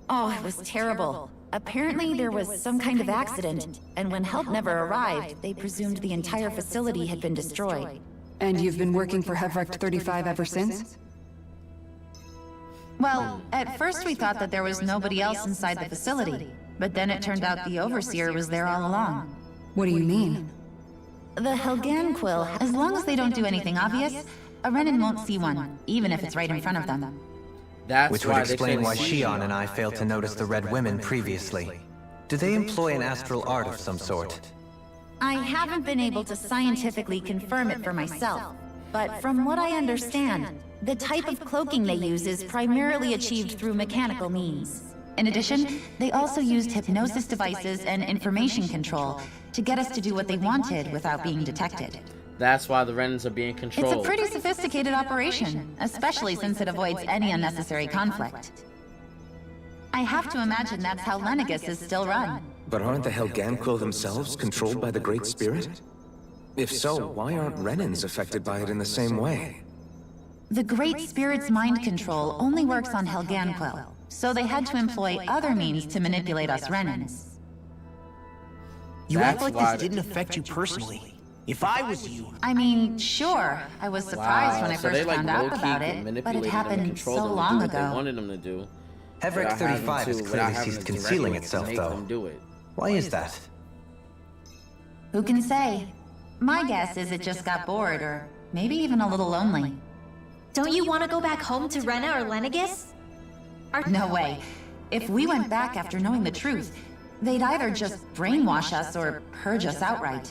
Oh, it was terrible. Apparently there was some kind of accident, and when help never arrived, they presumed the entire facility had been destroyed. And you've been working for Hevrecht 35 ever since? Well, at first we thought that there was nobody else inside the facility, but then it turned out the Overseer was there all along. What do you mean? The Helgan Quill, as long as they don't do anything obvious, a Renan won't see one, even if it's right in front of them. That's Which would why they explain couldn't why see Shion you. and I failed to notice the Red Women previously. Do they employ an astral art of some sort? I haven't been able to scientifically confirm it for myself, but from what I understand, the type of cloaking they use is primarily achieved through mechanical means. In addition, they also used hypnosis devices and information control to get us to do what they wanted without being detected. That's why the Renans are being controlled. It's a pretty sophisticated operation, especially since it avoids any unnecessary conflict. I have to imagine that's how Lenegis is still run. But aren't the Helganquil themselves controlled by the Great Spirit? If so, why aren't Renans affected by it in the same way? The Great Spirit's mind control only works on Helganquil, so they had to employ other means to manipulate us Renans. You act That's like why this didn't affect you personally. If I was you... I mean, sure, I was surprised when I so first they, like, found out low-key about it, but manipulated it them, happened controlled so them to long do what they ago. wanted them to do. Hevrecht without having 35 has to- without clearly having ceased to concealing directly itself, make though. them do it. Why is that? Who can say? My guess is it just got bored, or maybe even a little lonely. Don't you want to go back home to Rena or Lenegis? No way. If we went back after knowing the truth, they'd either just brainwash us or purge us outright.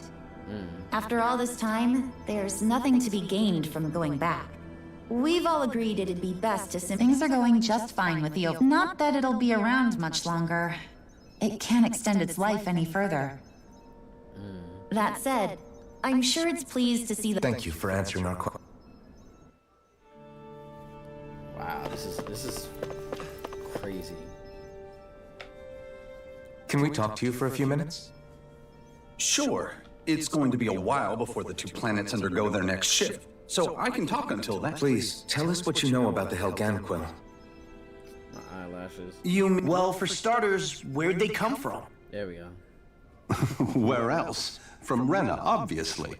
After all this time, there's nothing to be gained from going back. We've all agreed it'd be best to Things are going just fine with the Not that it'll be around much longer. It can't extend its life any further. That said, I'm sure it's pleased to see the... Thank you for answering our question. Wow, this is crazy. Can we talk to you for a few minutes? Sure. It's going to be a while before the two planets undergo their next shift, so I can talk until then. Please, tell us what you know about the Helganquil. My eyelashes. Well, for starters, where'd they come from? There we go. Where else? From Rena, obviously.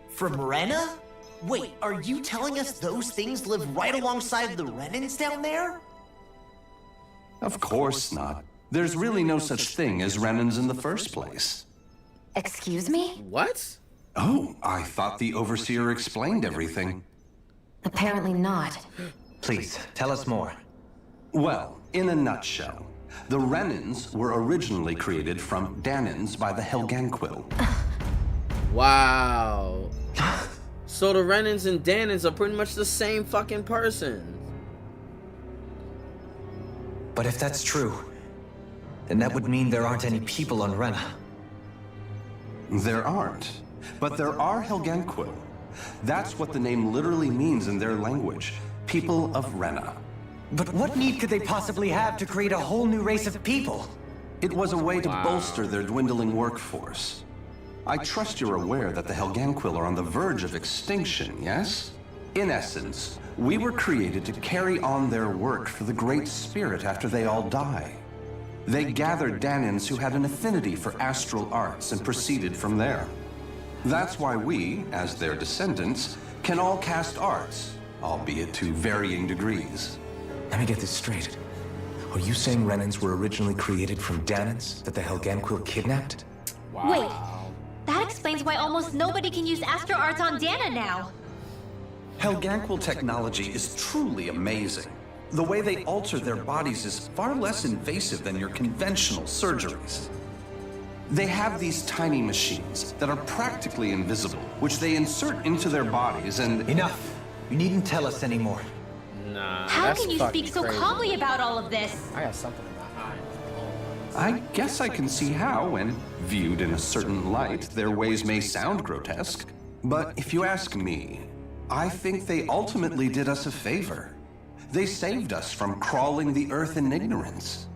From Rena? Wait, are you telling us those things live right alongside the Renans down there? Of course not. There's really no such thing as Renans in the first place. Excuse me? What? Oh, I thought the Overseer explained everything. Apparently not. Please, tell us more. Well, in a nutshell, the Renans were originally created from Danans by the Helganquil. Wow. So the Renans and Danans are pretty much the same fucking person. But if that's true, then that would mean there aren't any people on Rena. There aren't, but there are Helganquil. That's what the name literally means in their language, people of Rena. But what need could they possibly have to create a whole new race of people? It was a way to bolster their dwindling workforce. I trust you're aware that the Helganquil are on the verge of extinction, yes? In essence, we were created to carry on their work for the Great Spirit after they all die. They gathered Danans who had an affinity for astral arts and proceeded from there. That's why we, as their descendants, can all cast arts, albeit to varying degrees. Let me get this straight. Are you saying Renans were originally created from Danans that the Helganquil kidnapped? Wow. Wait, that explains why almost nobody can use Astro Arts on Dana now. Helganquil technology is truly amazing. The way they alter their bodies is far less invasive than your conventional surgeries. They have these tiny machines that are practically invisible, which they insert into their bodies and... Enough! You needn't tell us anymore. Nah, How that's can you fucking speak so crazy. calmly about all of this? I got something in my eye. I guess I can see how, when viewed in a certain light, their ways may sound grotesque. But if you ask me, I think they ultimately did us a favor. They saved us from crawling the earth in ignorance.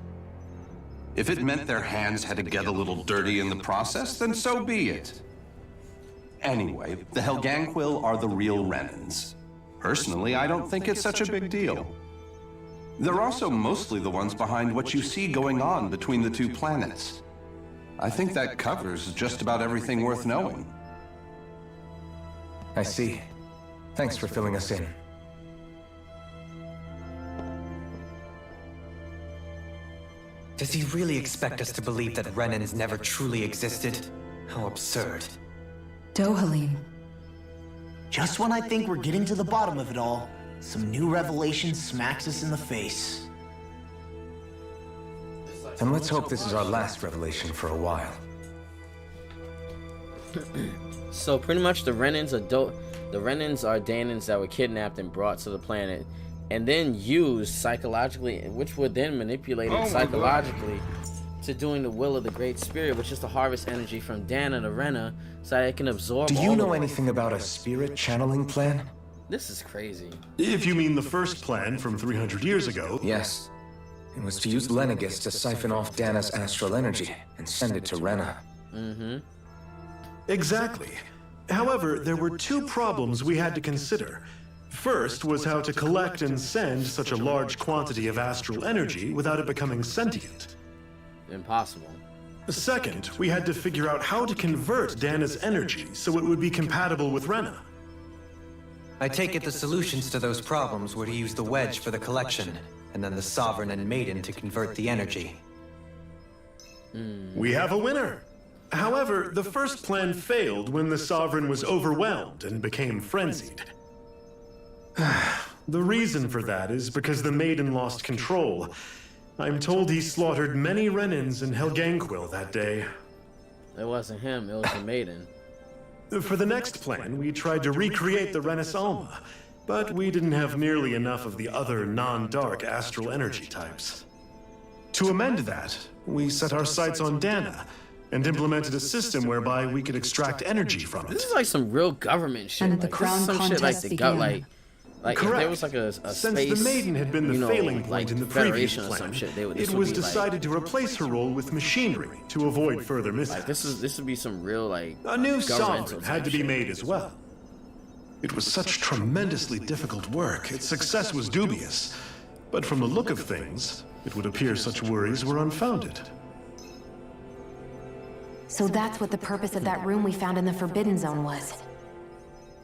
If it meant their hands had to get a little dirty in the process, then so be it. Anyway, the Helganquil are the real Renans. Personally, I don't think it's such a big deal. They're also mostly the ones behind what you see going on between the two planets. I think that covers just about everything worth knowing. I see. Thanks for filling us in. Does he really expect us to believe that Renans never truly existed? How absurd. Dohalim. Just when I think we're getting to the bottom of it all, some new revelation smacks us in the face. And let's hope this is our last revelation for a while. So pretty much the Renans are Danans that were kidnapped and brought to the planet, and then used psychologically, which were then manipulated psychologically to doing the will of the Great Spirit, which is to harvest energy from Dana to Rena, so that it can absorb. Do you all know the anything about a spirit channeling plan? This is crazy. If you mean the first plan from 300 years ago. Yes. It was to use Lenegis to siphon off Dana's astral energy and send it to Rena. Mm-hmm. Exactly. However, there were two problems we had to consider. First was how to collect and send such a large quantity of astral energy without it becoming sentient. Impossible. Second, we had to figure out how to convert Dana's energy so it would be compatible with Rena. I take it the solutions to those problems were to use the wedge for the collection, and then the Sovereign and Maiden to convert the energy. We have a winner. However, the first plan failed when the Sovereign was overwhelmed and became frenzied. The reason for that is because the Maiden lost control. I'm told he slaughtered many Renans in Helganquil that day. It wasn't him, it was the Maiden. For the next plan, we tried to recreate the Renis Alma, but we didn't have nearly enough of the other non-dark astral energy types. To amend that, we set our sights on Dana, and implemented a system whereby we could extract energy from This it. is like some real government shit. And the like, this crown is some shit like contest the gut, began. like if there was like a Since space, the Maiden had been the you know, failing point like in the previous Federation or plan, some shit, this it would was be, decided to replace her role with machinery to avoid further like mishaps. this would be some real like A new governmental sovereign had type to be shit. made as well. It was such tremendously difficult work, its success was dubious. But from the look of things, it would appear such worries were unfounded. So that's what the purpose of that room we found in the Forbidden Zone was.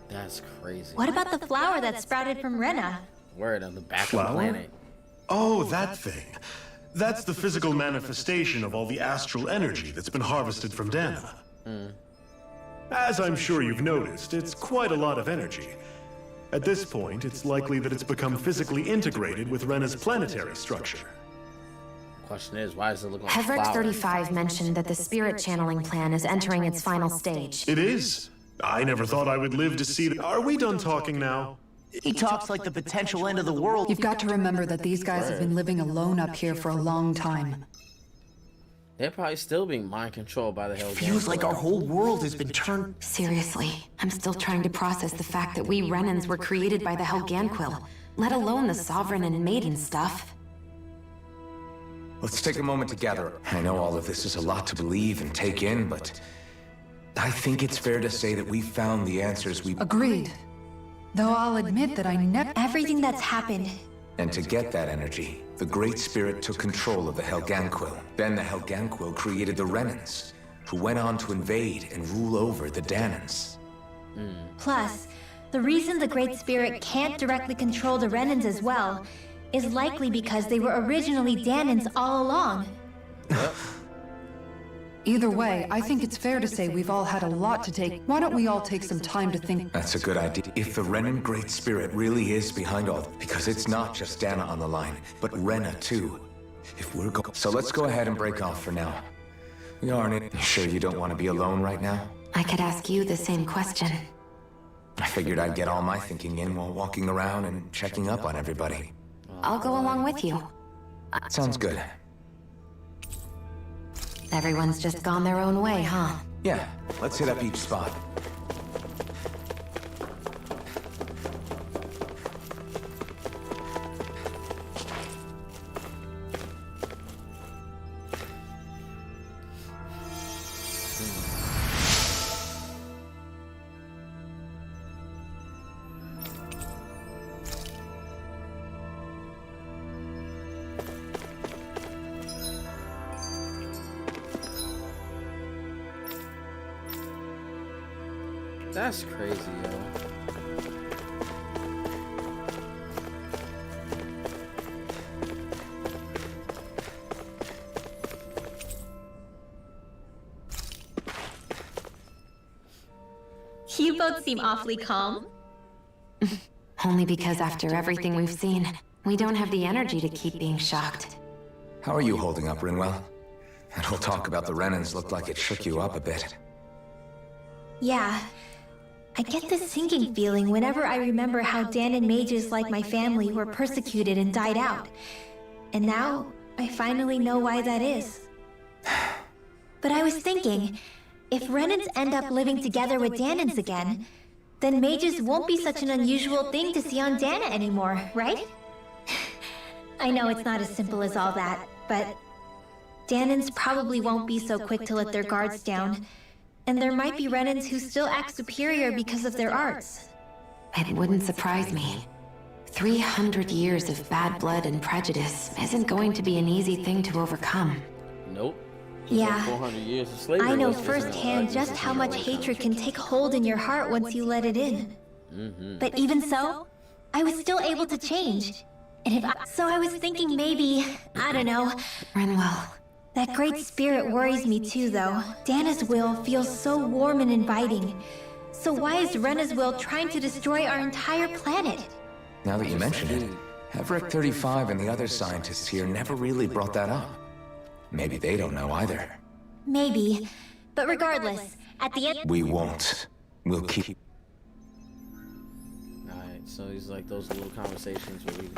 That's crazy. What about the flower that sprouted from Rena? Word on the back of the Flower? planet. Oh, that thing. That's the physical manifestation of all the astral energy that's been harvested from Dana. As I'm sure you've noticed, it's quite a lot of energy. At this point, it's likely that it's become physically integrated with Rena's planetary structure. Question is, why does it look like a Hevric flower? 35 mentioned that the spirit channeling plan is entering its final stage. It is. I never thought I would live to see it. Are we done talking now? He talks like the potential end of the world. You've got to remember that these guys have been living alone up here for a long time. They're probably still being mind controlled by the Helganquil. Feels like our whole world has been turned. Seriously, I'm still trying to process the fact that we Renans were created by the Helganquil, let alone the Sovereign and Maiden stuff. Let's take a moment to gather. I know all of this is a lot to believe and take in, but I think it's fair to say that we found the answers we... Agreed. Though I'll admit that I never... Everything that's happened. And to get that energy, the Great Spirit took control of the Helganquil. Then the Helganquil created the Renans, who went on to invade and rule over the Danans. Plus, the reason the Great Spirit can't directly control the Renans as well is likely because they were originally Danans all along. Either way, I think it's fair to say we've all had a lot to take. Why don't we all take some time to think? That's a good idea. If the Renan Great Spirit really is behind all, because it's not just Dana on the line, but Rena too. If we're So let's go ahead and break off for now. Yarn, you sure you don't want to be alone right now? I could ask you the same question. I figured I'd get all my thinking in while walking around and checking up on everybody. I'll go along with you. Sounds good. Everyone's just gone their own way, huh? Yeah, let's hit up each spot. That's crazy, yo. You both seem awfully calm. Only because after everything we've seen, we don't have the energy to keep being shocked. How are you holding up, Rinwell? That whole talk about the Renans looked like it shook you up a bit. Yeah. I get this sinking feeling whenever I remember how Danan mages like my family were persecuted and died out. And now, I finally know why that is. But I was thinking, if Renans end up living together with Danans again, then mages won't be such an unusual thing to see on Dana anymore, right? I know it's not as simple as all that, but Danans probably won't be so quick to let their guards down. And there might be Renans who still act superior because of their arts. It wouldn't surprise me. 300 years of bad blood and prejudice isn't going to be an easy thing to overcome. Nope. Yeah. 400 years of slavery. I know was just firsthand just how much hatred can take hold in your heart once you let it in. But even so, I was still able to change. And so I was thinking maybe, I don't know. Rinwell. That great spirit worries me too, though. Dana's will feels so warm and inviting. So why is Rena's will trying to destroy our entire planet? Now that you mention it, Everett 35 and the other scientists here never really brought that up. Maybe they don't know either. Maybe. But regardless, at the end... We won't. We'll keep... Alright, so he's like those little conversations where we...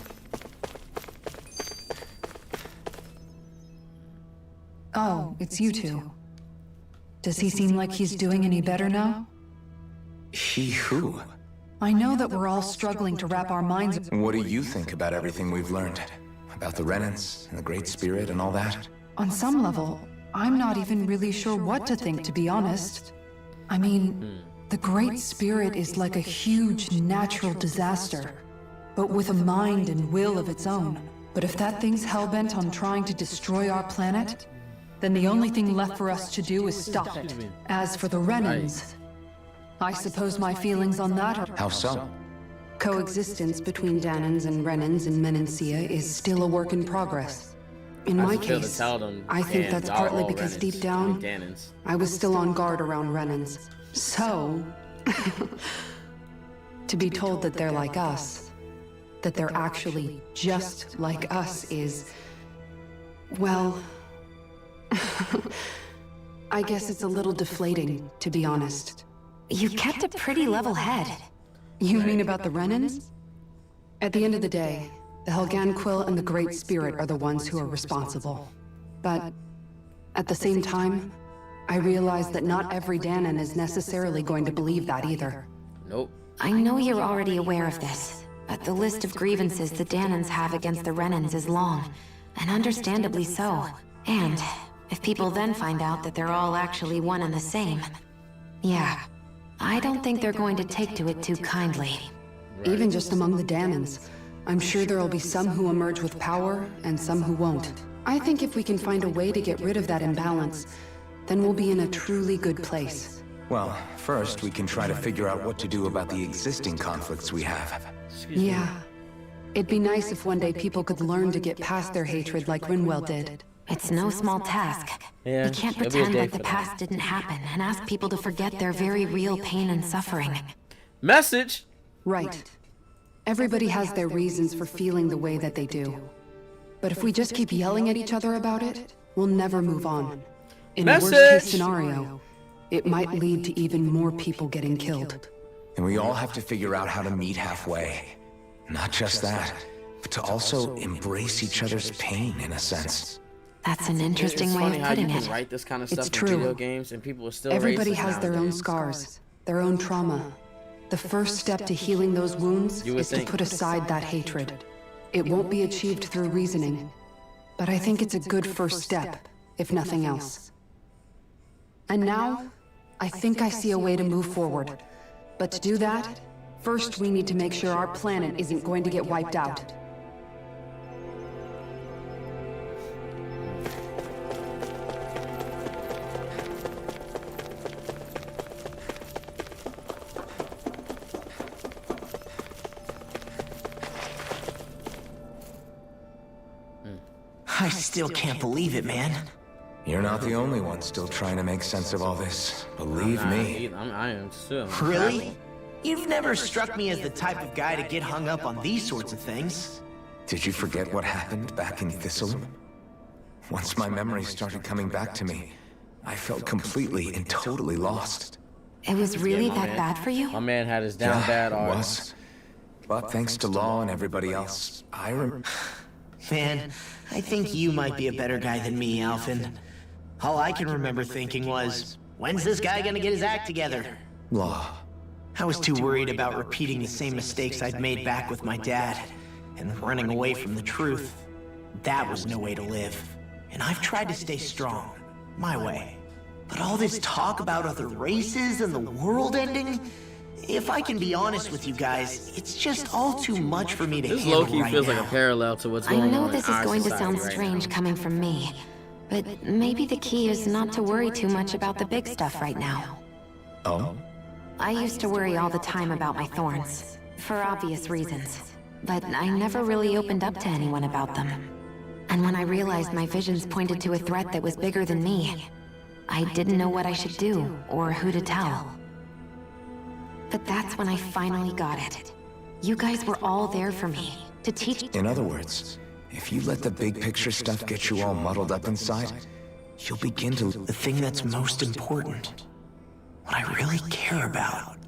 Oh, it's you two. Does he seem like he's doing any better now? He who? I know that we're all struggling to wrap our minds... What do you think about everything we've learned? About the Renans and the Great Spirit and all that? On some level, I'm not even really sure what to think, to be honest. I mean, the Great Spirit is like a huge natural disaster, but with a mind and will of its own. But if that thing's hellbent on trying to destroy our planet, then the only thing left for us to do is stop it. As for the Renans, I suppose my feelings on that are... How so? Coexistence between Danans and Renans in Menancia is still a work in progress. In my case, I think that's partly because deep down, I was still on guard around Renans. So, to be told that they're like us, that they're actually just like us is, well, I guess it's a little deflating, to be honest. You kept a pretty level head. You mean about the Renans? At the end of the day, the Helganquil and the Great Spirit are the ones who are responsible. But at the same time, I realize that not every Danan is necessarily going to believe that either. Nope. I know you're already aware of this, but the list of grievances the Danans have against the Renans is long, and understandably so. And if people then find out that they're all actually one and the same, Yeah. I don't think they're going to take to it too kindly. Even just among the Danans, I'm sure there'll be some who emerge with power and some who won't. I think if we can find a way to get rid of that imbalance, then we'll be in a truly good place. Well, first we can try to figure out what to do about the existing conflicts we have. Yeah. It'd be nice if one day people could learn to get past their hatred like Rinwell did. It's no small task. Yeah, We can't it'll be a pretend day like for the that. past didn't happen and ask people to forget their very real pain and suffering. Message. Right. Everybody has their reasons for feeling the way that they do. But if we just keep yelling at each other about it, we'll never move on. In a Message! worst-case scenario, it might lead to even more people getting killed. And we all have to figure out how to meet halfway. Not just that, but to also embrace each other's pain in a sense. That's an interesting It's way funny of how putting you it. can write this kind of It's stuff in video true. games and people are still Everybody racist has their own nowadays. scars, their own trauma. The first step to healing those wounds You would is to think. put aside that hatred. It won't be achieved through reasoning, but I think it's a good first step, if nothing else. And now, I think I see a way to move forward. But to do that, first we need to make sure our planet isn't going to get wiped out. I still can't believe it, man. You're not the only one still trying to make sense of all this. Believe me. I am too. I'm Really? You've never struck me as the type of guy to get hung up on these sorts of things. Did you forget what happened back in Thistlewood? Once my memories started coming back to me, I felt completely and totally lost. It was really my that man. bad for you? My man had his down Yeah, bad it arc. was. But thanks to Law and everybody else, Man, I think you might be a better guy than me, Alphen. All I can remember thinking was, when's this guy gonna get his act together? Law. I was too worried about repeating the same mistakes I'd made back with my dad, and running away from the truth. That was no way to live. And I've tried to stay strong, my way. But all this talk about other races and the world ending, if I can be honest with you guys, it's just all too much for me to This handle low-key right feels now. like a parallel to what's I going on know in this is our going to society sound right strange now. coming from me, but maybe the key is not to worry too much about the big stuff right now. Oh? I used to worry all the time about my thorns, for obvious reasons, but I never really opened up to anyone about them. And when I realized my visions pointed to a threat that was bigger than me, I didn't know what I should do or who to tell. But that's when I finally got it. You guys were all there for me, to teach. In other words, if you let the big picture stuff get you all muddled up inside, you'll begin to... The thing that's most important, what I really care about,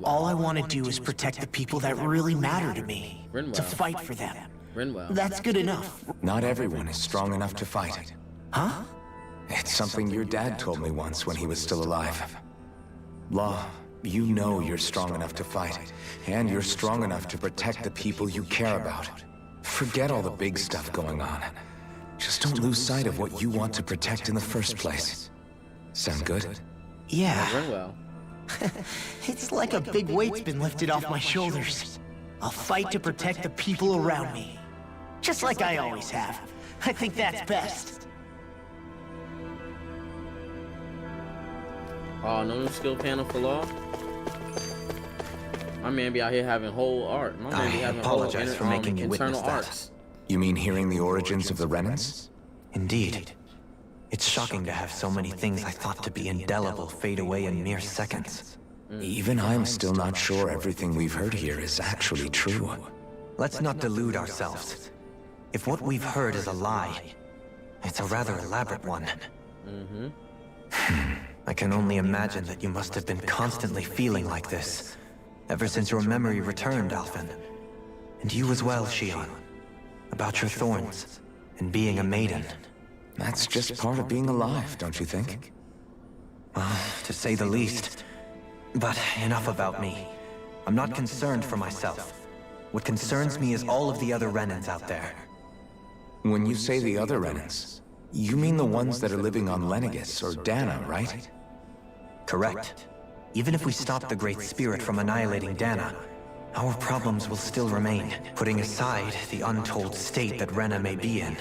all I want to do is protect the people that really matter to me, to fight for them. That's good enough. Not everyone is strong enough to fight. Huh? It's something your dad told me once when he was still alive. Law, you know you're strong enough to fight, and you're strong enough to protect the people you care about. Forget all the big stuff going on. Just don't lose sight of what you want to protect in the first place. Sound good? Yeah. It's like a big weight's been lifted off my shoulders. I'll fight to protect the people around me. Just like I always have. I think that's best. Oh, no new skill panel for Law? My man be out here having whole art. My man be I having apologize for making you internal witness that. arcs. You mean hearing the origins of the Renans? Indeed. It's shocking to have so many things I thought to be indelible fade away in mere seconds. Even I'm still not sure everything we've heard here is actually true. Let's not delude ourselves. If what we've heard is a lie, it's a rather elaborate one. I can only imagine that you must have been constantly feeling like this, ever since your memory returned, Alphen. And you as well, Shion. About your thorns, and being a maiden. That's just part of being alive, don't you think? Well, to say the least. But enough about me. I'm not concerned for myself. What concerns me is all of the other Renans out there. When you say the other Renans, you mean the ones that are living on Lenegis or Dana, right? Correct. Even if we stop the Great Spirit from annihilating Dana, our problems will still remain, putting aside the untold state that Rena may be in.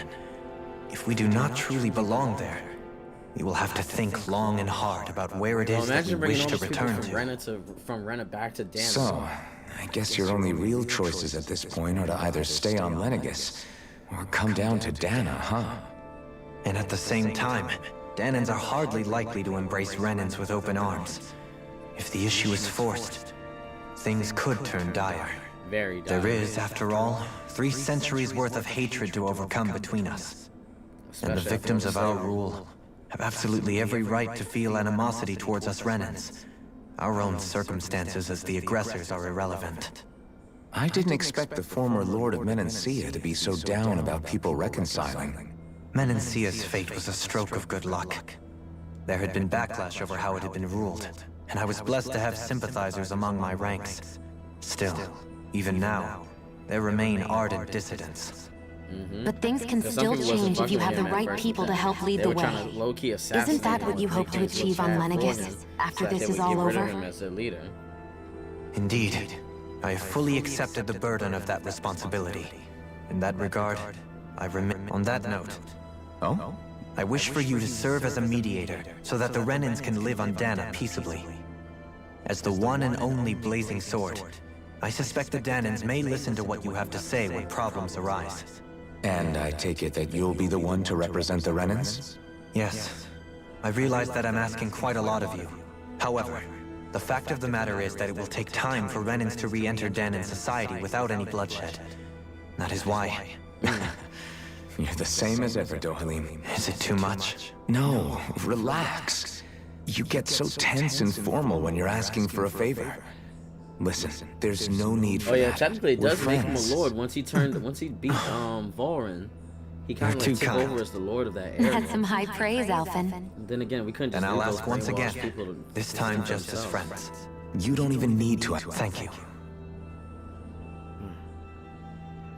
If we do not truly belong there, we will have to think long and hard about where it is that we wish to return to. From Rena back to Dana. So, I guess your only real choices at this point are to either stay on Lenegis or come down to Dana, huh? And at the same time, Danans are hardly likely to embrace Renans with open arms. If the issue is forced, things could turn dire. Very dire. There is, after all, 3 centuries worth of hatred to overcome between us. And the victims of our rule have absolutely every right to feel animosity towards us Renans. Our own circumstances as the aggressors are irrelevant. I didn't expect the former Lord of Menancia to be so down about people reconciling. Menancia's fate was a stroke of good luck. There had been backlash over how it had been ruled, and I was blessed to have sympathizers among my ranks. Still, even now, there remain ardent dissidents. But things can still change if you have the right people to help lead the way. Isn't that what you hope to achieve on Lenegis after this is all over? Indeed. I have fully accepted the burden of that responsibility. In that regard, I remain. On that note, I wish for you to serve as a mediator so that the Renans can live on Dana peaceably. As the one and only Blazing Sword, I suspect the Danans may listen to what you have to say when problems arise. And I take it that you'll be the one to represent the Renans? Yes. I realize that I'm asking quite a lot of you. However, the fact of the matter is that it will take time for Renans to re-enter Danan society without any bloodshed. That is why. You're the same as ever, Dohalim. Is it too much? No, relax. You get so tense and formal when you're asking for a favor. Listen, there's no need for that. Oh yeah, technically it We're does make him a friends. lord once he beat Vorin. He kind of like took over as the lord of that area. That's some high praise, Alphen. Then again, we couldn't just And I'll leave those ask once brainwashed again, people to this time decide just as themselves. friends. You don't even need to. Thank you.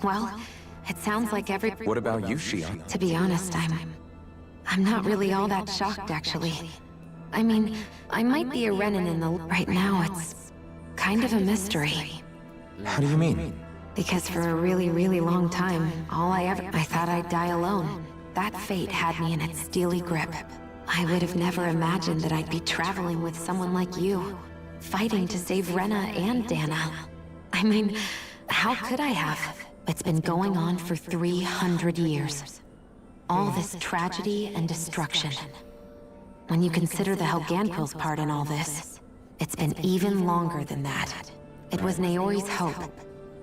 Well, it sounds like every... What about you, Shion? To be honest, I'm not really all that shocked, actually. I mean, I might be a Renan in the... Right now, it's kind of a mystery. How do you mean? Because for a really, really long time, I thought I'd die alone. That fate had me in its steely grip. I would have never imagined that I'd be traveling with someone like you, fighting to save Rena and Dana. I mean, how could I have? It's been going on for 300 years. All this tragedy and destruction. When you consider the Helganquil's part in all this, it's been even longer than that. It was Naori's hope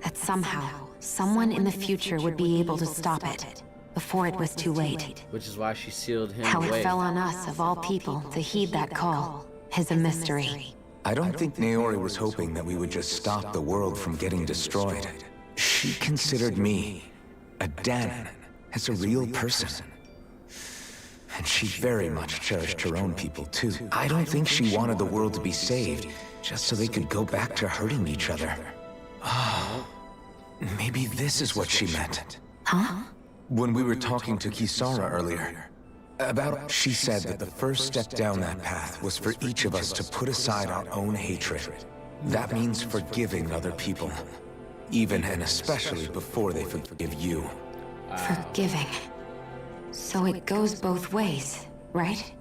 that somehow, someone in the future would be able to stop it before it was too late. Which is why she sealed him How away. it fell on us, of all people, to heed that call is a mystery. I don't think Naori was hoping that we would just stop the world from getting destroyed. She considered me, a Danan, as a real person. And she very much cherished her own people, too. I don't think she wanted the world to be saved, just so they could go back to hurting each other. Oh, maybe this is what she meant. Huh? When we were talking to Kisara earlier, she said that the first step down that path was for each of us to put aside our own hatred. That means forgiving other people, even and especially before they forgive you. Forgiving. So it goes both ways, right?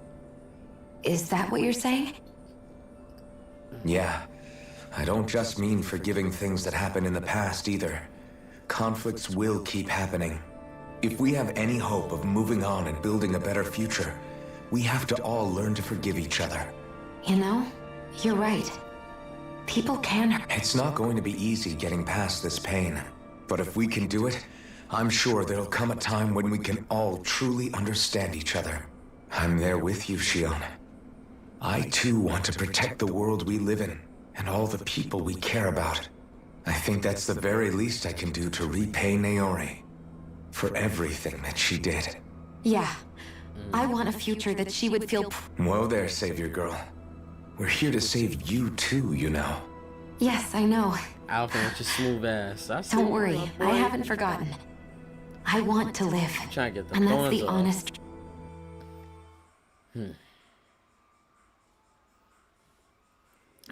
Is that what you're saying? Yeah. I don't just mean forgiving things that happened in the past either. Conflicts will keep happening. If we have any hope of moving on and building a better future, we have to all learn to forgive each other. You know, you're right. People can... It's not going to be easy getting past this pain. But if we can do it, I'm sure there'll come a time when we can all truly understand each other. I'm there with you, Shion. I too want to protect the world we live in, and all the people we care about. I think that's the very least I can do to repay Naori for everything that she did. Yeah. I want a future that she would feel... Whoa there, Savior Girl. We're here to save you too, you know. Yes, I know. Alphen with your smooth ass. Don't worry, I haven't forgotten. I want to live. Trying to get the And that's thorns the off. honest...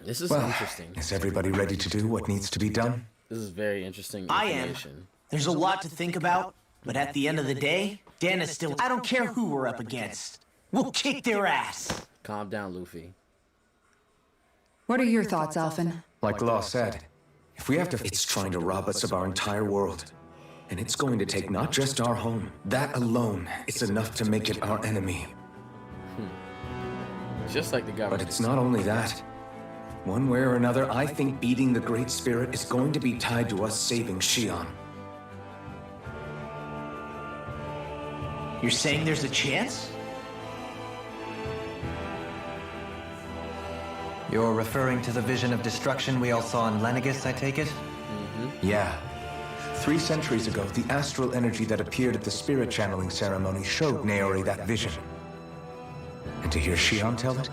This is Well, interesting. is everybody ready to do what needs to be done? This is very interesting I am. information. There's a lot to think about, but at the end of the day, Dan is still. I don't care who we're up against. We'll kick their ass. Calm down, Luffy. What are your thoughts, Alphen? Like Law said, if we have to, it's trying to rob us of our entire world. And it's going to take not just our home. That alone is enough to make it our enemy. Just like the government. But it's not only that. One way or another, I think beating the Great Spirit is going to be tied to us saving Shion. You're saying there's a chance? You're referring to the vision of destruction we all saw in Lenegis, I take it? Yeah. 3 centuries ago, the astral energy that appeared at the spirit channeling ceremony showed Naori that vision. And to hear Shion tell it,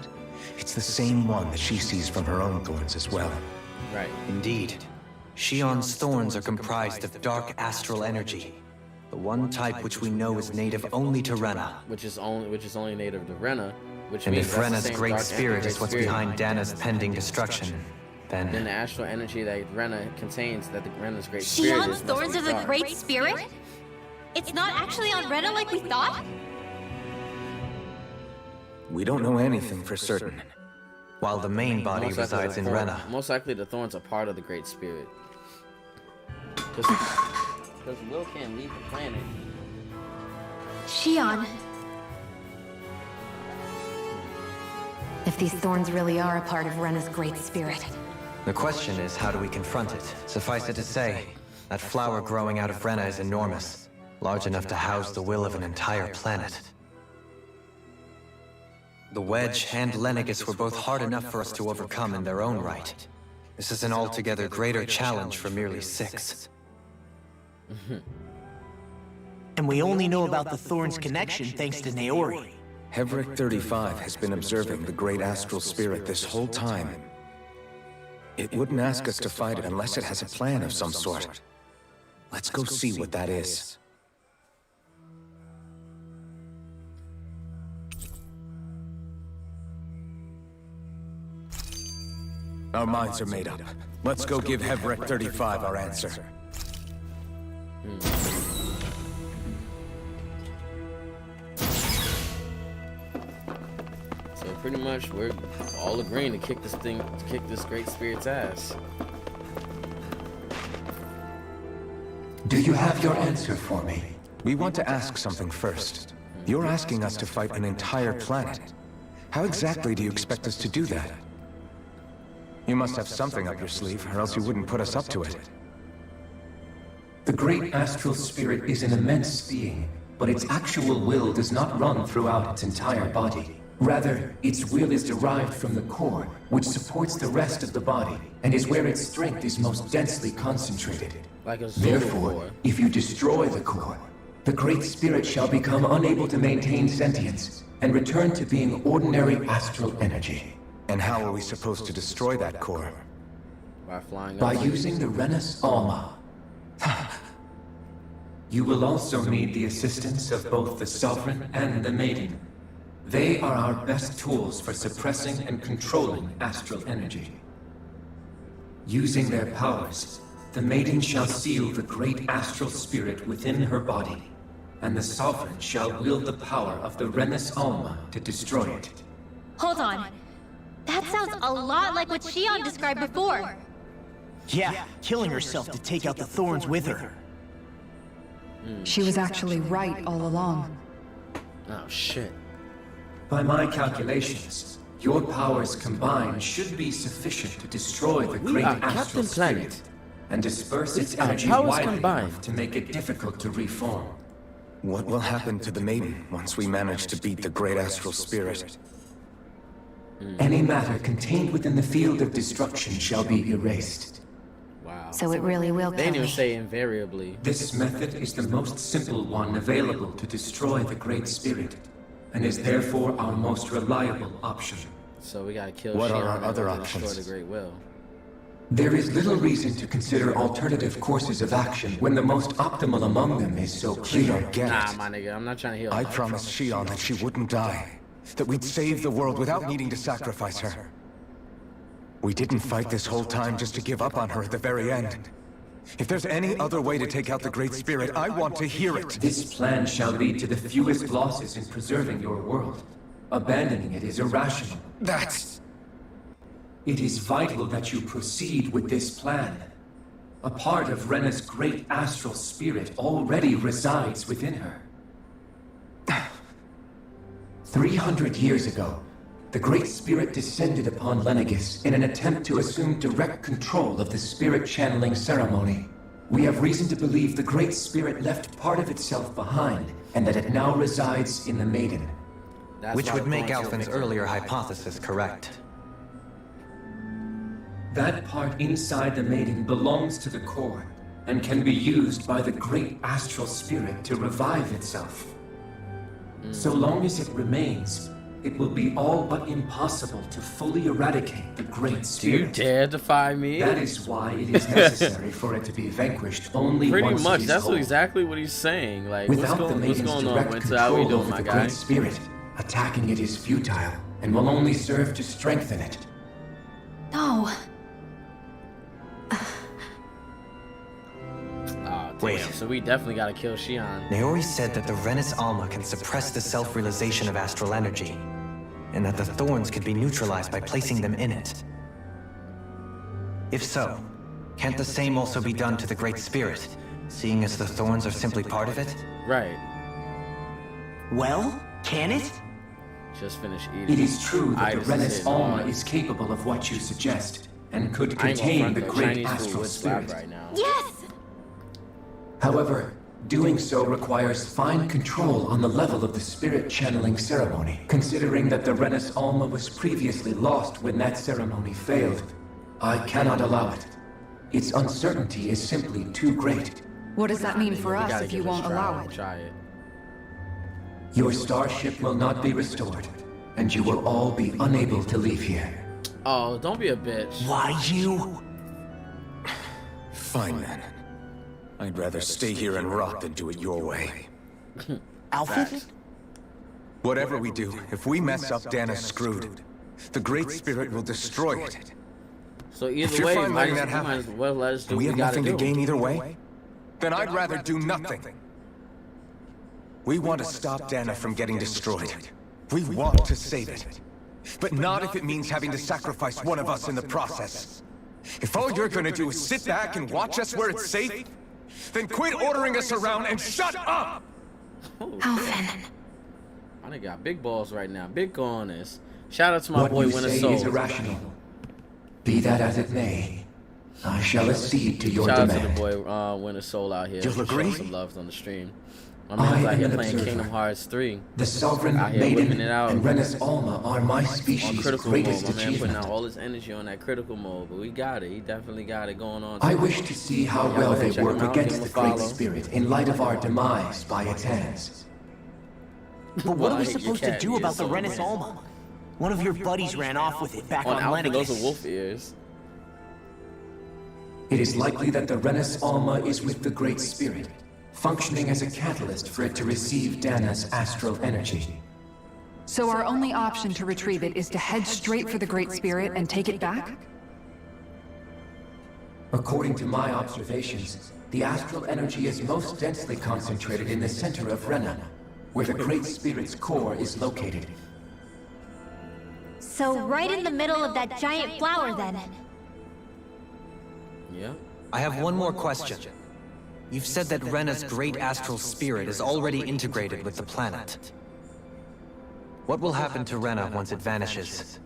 it's the same one that she sees from her own thorns as well. Right. Indeed. Shion's thorns are comprised of dark astral energy. The one type which we know is native only to Rena. Which is only native to Rena. Which And means if that's the Rena's same great dark spirit is what's spirit. behind Dana's pending destruction, Then the then... astral energy that Rena contains, that the Rena's great spirit is, Shion's must thorns be are the dark. Great Spirit? It's not actually on Rena like we thought? We don't know anything for certain. While the main body Most likely resides the in thorn- Rena. Most likely the thorns are part of the Great Spirit. Because Will can't leave the planet. Shion. If these thorns really are a part of Rena's great spirit. The question is, how do we confront it? Suffice it to say, that flower growing out of Rena is enormous. Large enough to house the will of an entire planet. The Wedge and Lenegis were both hard enough for us to overcome in their own right. This is an altogether greater challenge for merely 6. And we only know about the Thorns connection thanks to Naori. Hevric 35 has been observing the great astral spirit this whole time. It wouldn't ask us to fight it unless it has a plan of some sort. Let's go see what that is. Our minds are made up. Let's go give Hevric 35 our answer. So pretty much we're all agreeing to kick this Great Spirit's ass. Do you have your answer for me? We want to ask something first. You're asking us to fight an entire planet. How exactly do you expect us to do that? You must have something up your sleeve, or else you wouldn't put us up to it. The great astral spirit is an immense being, but its actual will does not run throughout its entire body. Rather, its will is derived from the core, which supports the rest of the body, and is where its strength is most densely concentrated. Like a Zulu Therefore, core. if you destroy the core, the great spirit shall become unable to maintain sentience, and return to being ordinary astral energy. And how are we supposed to destroy that core? By flying By over. using the Renas Alma. You will also need the assistance of both the Sovereign and the Maiden. They are our best tools for suppressing and controlling astral energy. Using their powers, the Maiden shall seal the great astral spirit within her body, and the Sovereign shall wield the power of the Renas Alma to destroy it. Hold on. That sounds a lot like what Shion described before. Yeah, killing herself to take out the Thorns with her. She was actually right all along. Oh shit. By my calculations, your powers combined should be sufficient to destroy the We great are astral Captain spirit Planet. and disperse its Our energy powers widely combined. enough to make it difficult to reform. What will happen to the Maiden once we manage to beat the great astral spirit? Any matter contained within the field of destruction shall be erased. Wow. So it really will They kill didn't even me. say invariably. This method is the most simple one available to destroy the great spirit, and is therefore our most reliable option. So we gotta kill What are Shion our in other order to destroy options? the Great Will. There is little reason to consider alternative courses of action when the most optimal among them is so She clear. don't get Nah, it. my nigga, I'm not trying to heal. I promised Shion that she wouldn't die. That we'd save the world without needing to sacrifice her. We didn't fight this whole time just to give up on her at the very end. If there's any other way to take out the Great Spirit, I want to hear it. This plan shall lead to the fewest losses in preserving your world. Abandoning it is irrational. It is vital that you proceed with this plan. A part of Rena's great astral spirit already resides within her. 300 years ago, the Great Spirit descended upon Lenegis in an attempt to assume direct control of the spirit channeling ceremony. We have reason to believe the Great Spirit left part of itself behind, and that it now resides in the Maiden. Which would make Alphen's earlier hypothesis correct. That part inside the Maiden belongs to the core, and can be used by the great astral spirit to revive itself. So long as it remains, it will be all but impossible to fully eradicate the Great Spirit. Do you dare defy me? That is why it is necessary for it to be vanquished only Pretty once much, it is that's whole. exactly what he's saying. Like, Without what's the Maiden's going on, direct Winter? How we control doing, over my the guy? Great Spirit, attacking it is futile, and will only serve to strengthen it. No. Wait. So we definitely gotta kill Xion. Naori said that the Renis Alma can suppress the self-realization of astral energy, and that the thorns could be neutralized by placing them in it. If so, can't the same also be done to the Great Spirit, seeing as the thorns are simply part of it? Right. Well, can it? Just finish eating. It is true that the Iris Renis is Alma on. is capable of what you suggest, and could I ain't gonna contain front the though, great Chinese food astral would slap spirit. right now. Yes! However, doing so requires fine control on the level of the spirit channeling ceremony. Considering that the Renis Alma was previously lost when that ceremony failed, I cannot allow it. Its uncertainty is simply too great. What does that mean for We us gotta if you give it a won't try. allow it? Try it. Your starship will not be restored, and you will all be unable to leave here. Oh, don't be a bitch. Why you? Fine then. I'd rather stay here and rot than do it your way. Alphen? Whatever we do, if we mess up, Dana's screwed. The Great Spirit will destroy it. So If either you're way, fine might letting as, that we happen, might as well let us do and we what have we gotta nothing to do. gain either way, then I'd rather do nothing. We want to stop Dana from getting destroyed. We want to save it. But not if it means having to sacrifice one of us in the process. If all you're gonna do is sit back and watch us where it's safe, then quit ordering us around and shut up! Alphen. I done got big balls right now. Big corners. Shout out to my What boy you Winter say Soul. is irrational. Be that as it may, I shall accede to your Shout out demand. to the boy Winter Soul out here. You'll Showing agree? some love on the stream. My I man's out am here an playing observer. Kingdom Hearts 3. The Sovereign Out here Maiden whipping it out. and Renis Alma are my On species' critical greatest mode, my man putting achievement. out all his energy on that critical mode, but we got it. He definitely got it going on. I too. wish to see how Y'all well go ahead they and check work him out, give against him a the Great follow. Spirit in light of our demise by its hands. But what are we Well, your supposed to cat do about is the on Renis Alma? One of your buddies ran off with it back on Alpha, those Lenegis. are wolf ears. It is likely that the Renis Alma is with the Great Spirit, functioning as a catalyst for it to receive Dana's astral energy. So our only option to retrieve it is to head straight for the Great Spirit and take it back? According to my observations, the astral energy is most densely concentrated in the center of Rena, where the Great Spirit's core is located. So right in the middle of that giant flower then. Yeah. I have one more question. You've said that Rena's great astral spirit is already integrated with the planet. What will happen to Rena once it vanishes?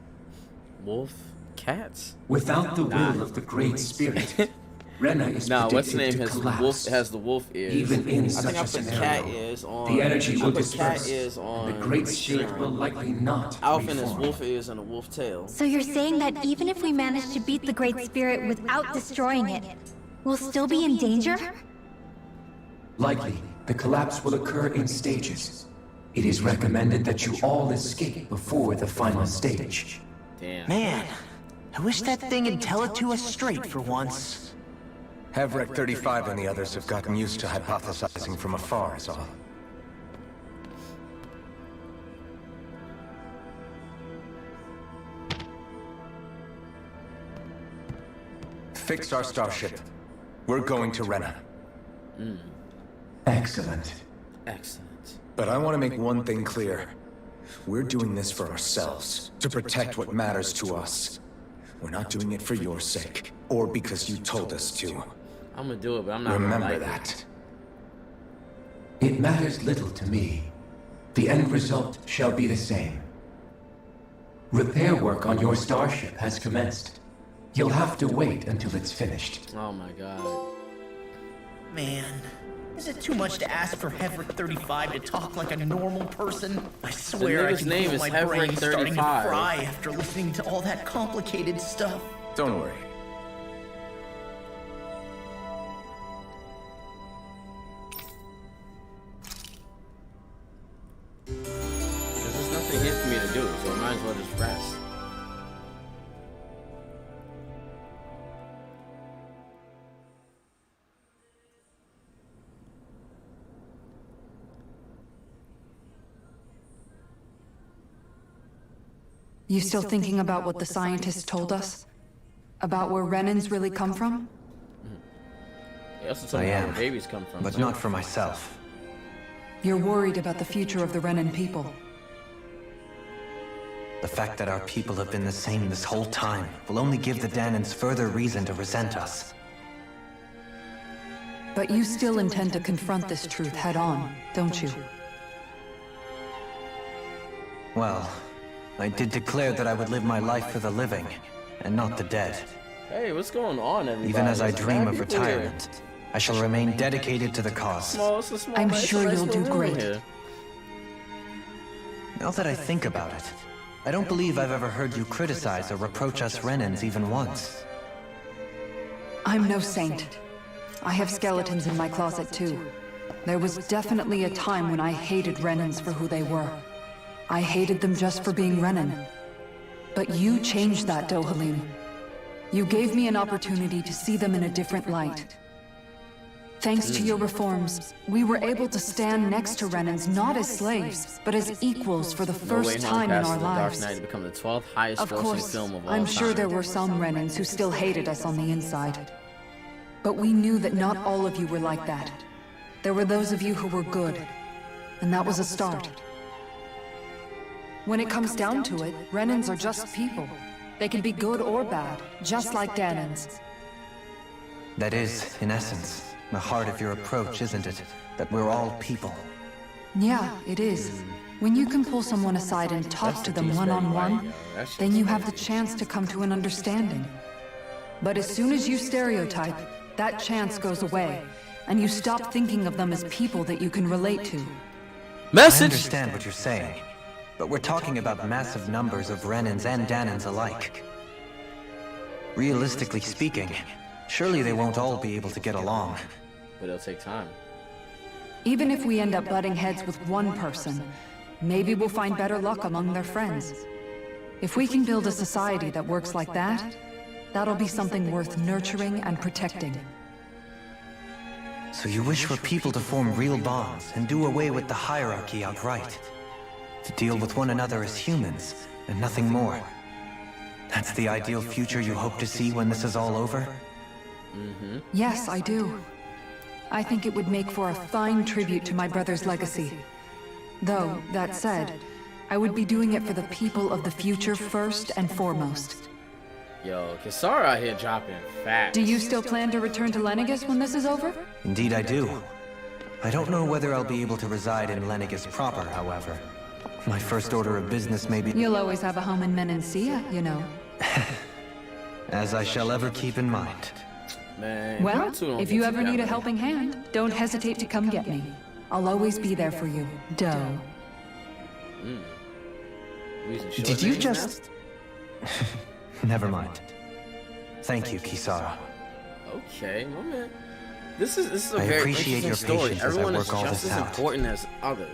Wolf? Cats? Without the will of the Great Spirit, Rena is Nah, what's the predicted name to has collapse. the wolf ears. Even in I such think I a put scenario, cat ears on. the energy I will put cat disperse, ears and on. the Great Spirit Xion. will likely not Alphen is reform. wolf ears and a wolf tail. So you're saying that even if we manage to beat the Great Spirit without destroying it, we'll still be in danger? Likely, the collapse will occur in stages. It is recommended that you all escape before the final stage. Damn. Man, I wish that thing would tell it to us straight for once. Havrek 35 and the others have gotten used to hypothesizing from afar, is all. fixed our starship. We're going to Rena. Excellent. Excellent. But I want to make one thing clear. We're doing this for ourselves, to protect what matters to us. We're not doing it for your sake, or because you told us to. I'm gonna do it, but I'm not Remember gonna like that. It matters little to me. The end result shall be the same. Repair work on your starship has commenced. You'll have to wait until it's finished. Oh my god. Man, is it too much to ask for Heverick 35 to talk like a normal person? I swear I nigga's can name feel is my Heverick brain starting to 35. fry after listening to all that complicated stuff. Don't worry. Because there's nothing here for me to do, so I might as well just rest. You still thinking about what the scientists told us? About where Renans really come from? They also told I me am, where babies come from. but too. not for myself. You're worried about the future of the Renan people. The fact that our people have been the same this whole time will only give the Danans further reason to resent us. But you still intend to confront this truth head on, don't you? Well, I did declare that I would live my life for the living, and not the dead. Hey, what's going on, everybody? Even as I There's dream mad of people here. retirement, I shall remain dedicated to the cause. It's a small, I'm nice- sure nice you'll do little room great. here. Now that I think about it, I don't believe I've ever heard you criticize or reproach us Renans even once. I'm no saint. I have skeletons in my closet too. There was definitely a time when I hated Renans for who they were. I hated them just for being Renan. But you changed that, Dohalim. You gave me an opportunity to see them in a different light. Thanks to your reforms, we were able to stand next to Renans not as slaves, but as equals for the No Way first Home time in passed our The Dark lives. Knight to become the 12th highest Of grossing course, film of all I'm time. sure there were some Renans who still hated us on the inside. But we knew that not all of you were like that. There were those of you who were good, and that was a start. When it comes down to it, Renans are just people. They can be good or bad, just like Danans. That is, in essence, the heart of your approach, isn't it? That we're all people. Yeah, it is. When you can pull someone aside and talk to them one-on-one, then you have the chance to come to an understanding. But as soon as you stereotype, that chance goes away, and you stop thinking of them as people that you can relate to. I understand what you're saying, but we're talking about massive numbers of Renans and Danans alike. Realistically speaking, surely they won't all be able to get along. But it'll take time. Even if we end up butting heads with one person, maybe we'll find better luck among their friends. If we can build a society that works like that, that'll be something worth nurturing and protecting. So you wish for people to form real bonds and do away with the hierarchy outright. To deal with one another as humans, and nothing more. That's the ideal future you hope to see when this is all over? Yes, I do. I think it would make for a fine tribute to my brother's legacy. Though, that said, I would be doing it for the people of the future first and foremost. Yo, Kisara out here dropping facts. Do you still plan to return to Lenegis when this is over? Indeed I do. I don't know whether I'll be able to reside in Lenegis proper, however. My first order of business may be... You'll always have a home in Menancia, you know. As I shall ever keep in mind. Man, Well, you two don't if get you ever need a together. helping hand, don't hesitate to come get me. I'll always be there for you, Doe. Did you just... Never mind. Thank you, Kisara. Okay, my man. This is a I very appreciate interesting your story. patience as I Everyone is work all just this as out. important as other.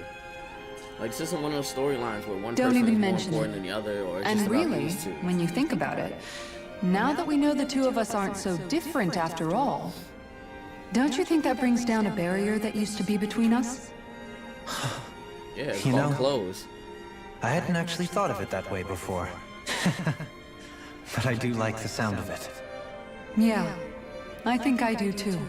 Like, this isn't one of those storylines where one Don't person even is more mention important it. than the other, or it's And just about really, these two. when you think about it, now that we know the two of us aren't so different after all, don't you think that brings down a barrier that used to be between us? Yeah, it's You called know- clothes. I hadn't actually thought of it that way before. But I do like the sound of it. Yeah, I think I do too.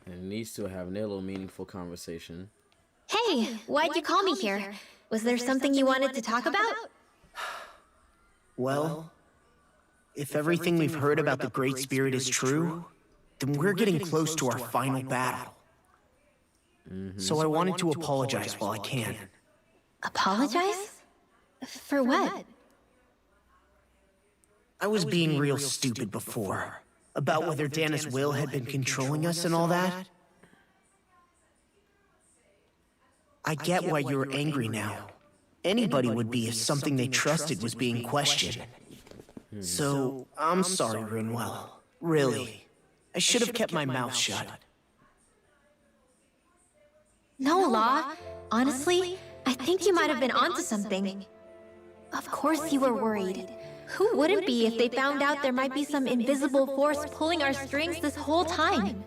And these two are having their little meaningful conversation. Hey, why'd you call me here? Was there something you wanted to talk about? Well, if everything we've heard about the Great Spirit is true, then we're getting close to our final battle. So I wanted to apologize while I can. Apologize? For what? I was being real stupid before. About whether Dana's will had been controlling us and all that. I get why you're angry now. Anybody would be if something they trusted was being questioned. So, I'm sorry, Rinwell. Really. I should have kept my mouth shut. No, Law. Honestly, I think you might have been onto something. Of course you were worried. Who wouldn't be if they found out there might be some invisible force pulling our strings this whole time?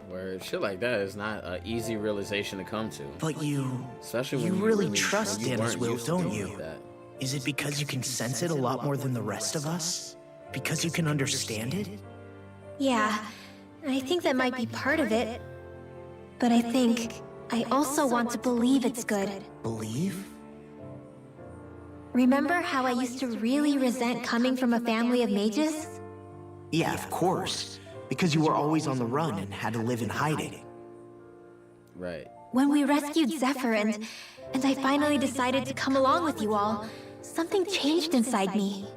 Where shit like that is not an easy realization to come to. But you... Especially you when really trust when you Dana's weren't will, used to don't dealing you? with that. Is it because you can sense it a lot more than the rest of us? Because you can understand it? Yeah, I think that might be part of it. But I think I also want to believe it's good. Believe? Remember how I used to really resent coming from a family of mages? Yeah, of course. Because you were always on the run and had to live in hiding. Right. When we rescued Zephyr and I finally decided to come along with you all, something changed inside me.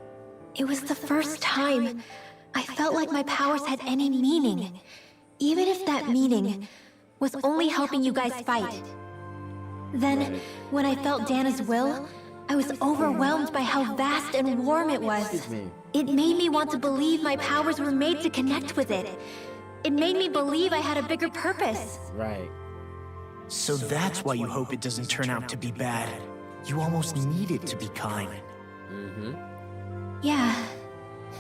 It was the first time I felt like my powers had any meaning, even if that meaning was only helping you guys fight. Then, when I felt Dana's will, I was overwhelmed by how vast and warm it was. It made me want to believe my powers were made to connect with it. It made me believe I had a bigger purpose. Right. So that's why you hope it doesn't turn out to be bad. You almost need it to be kind. Mm-hmm. Yeah.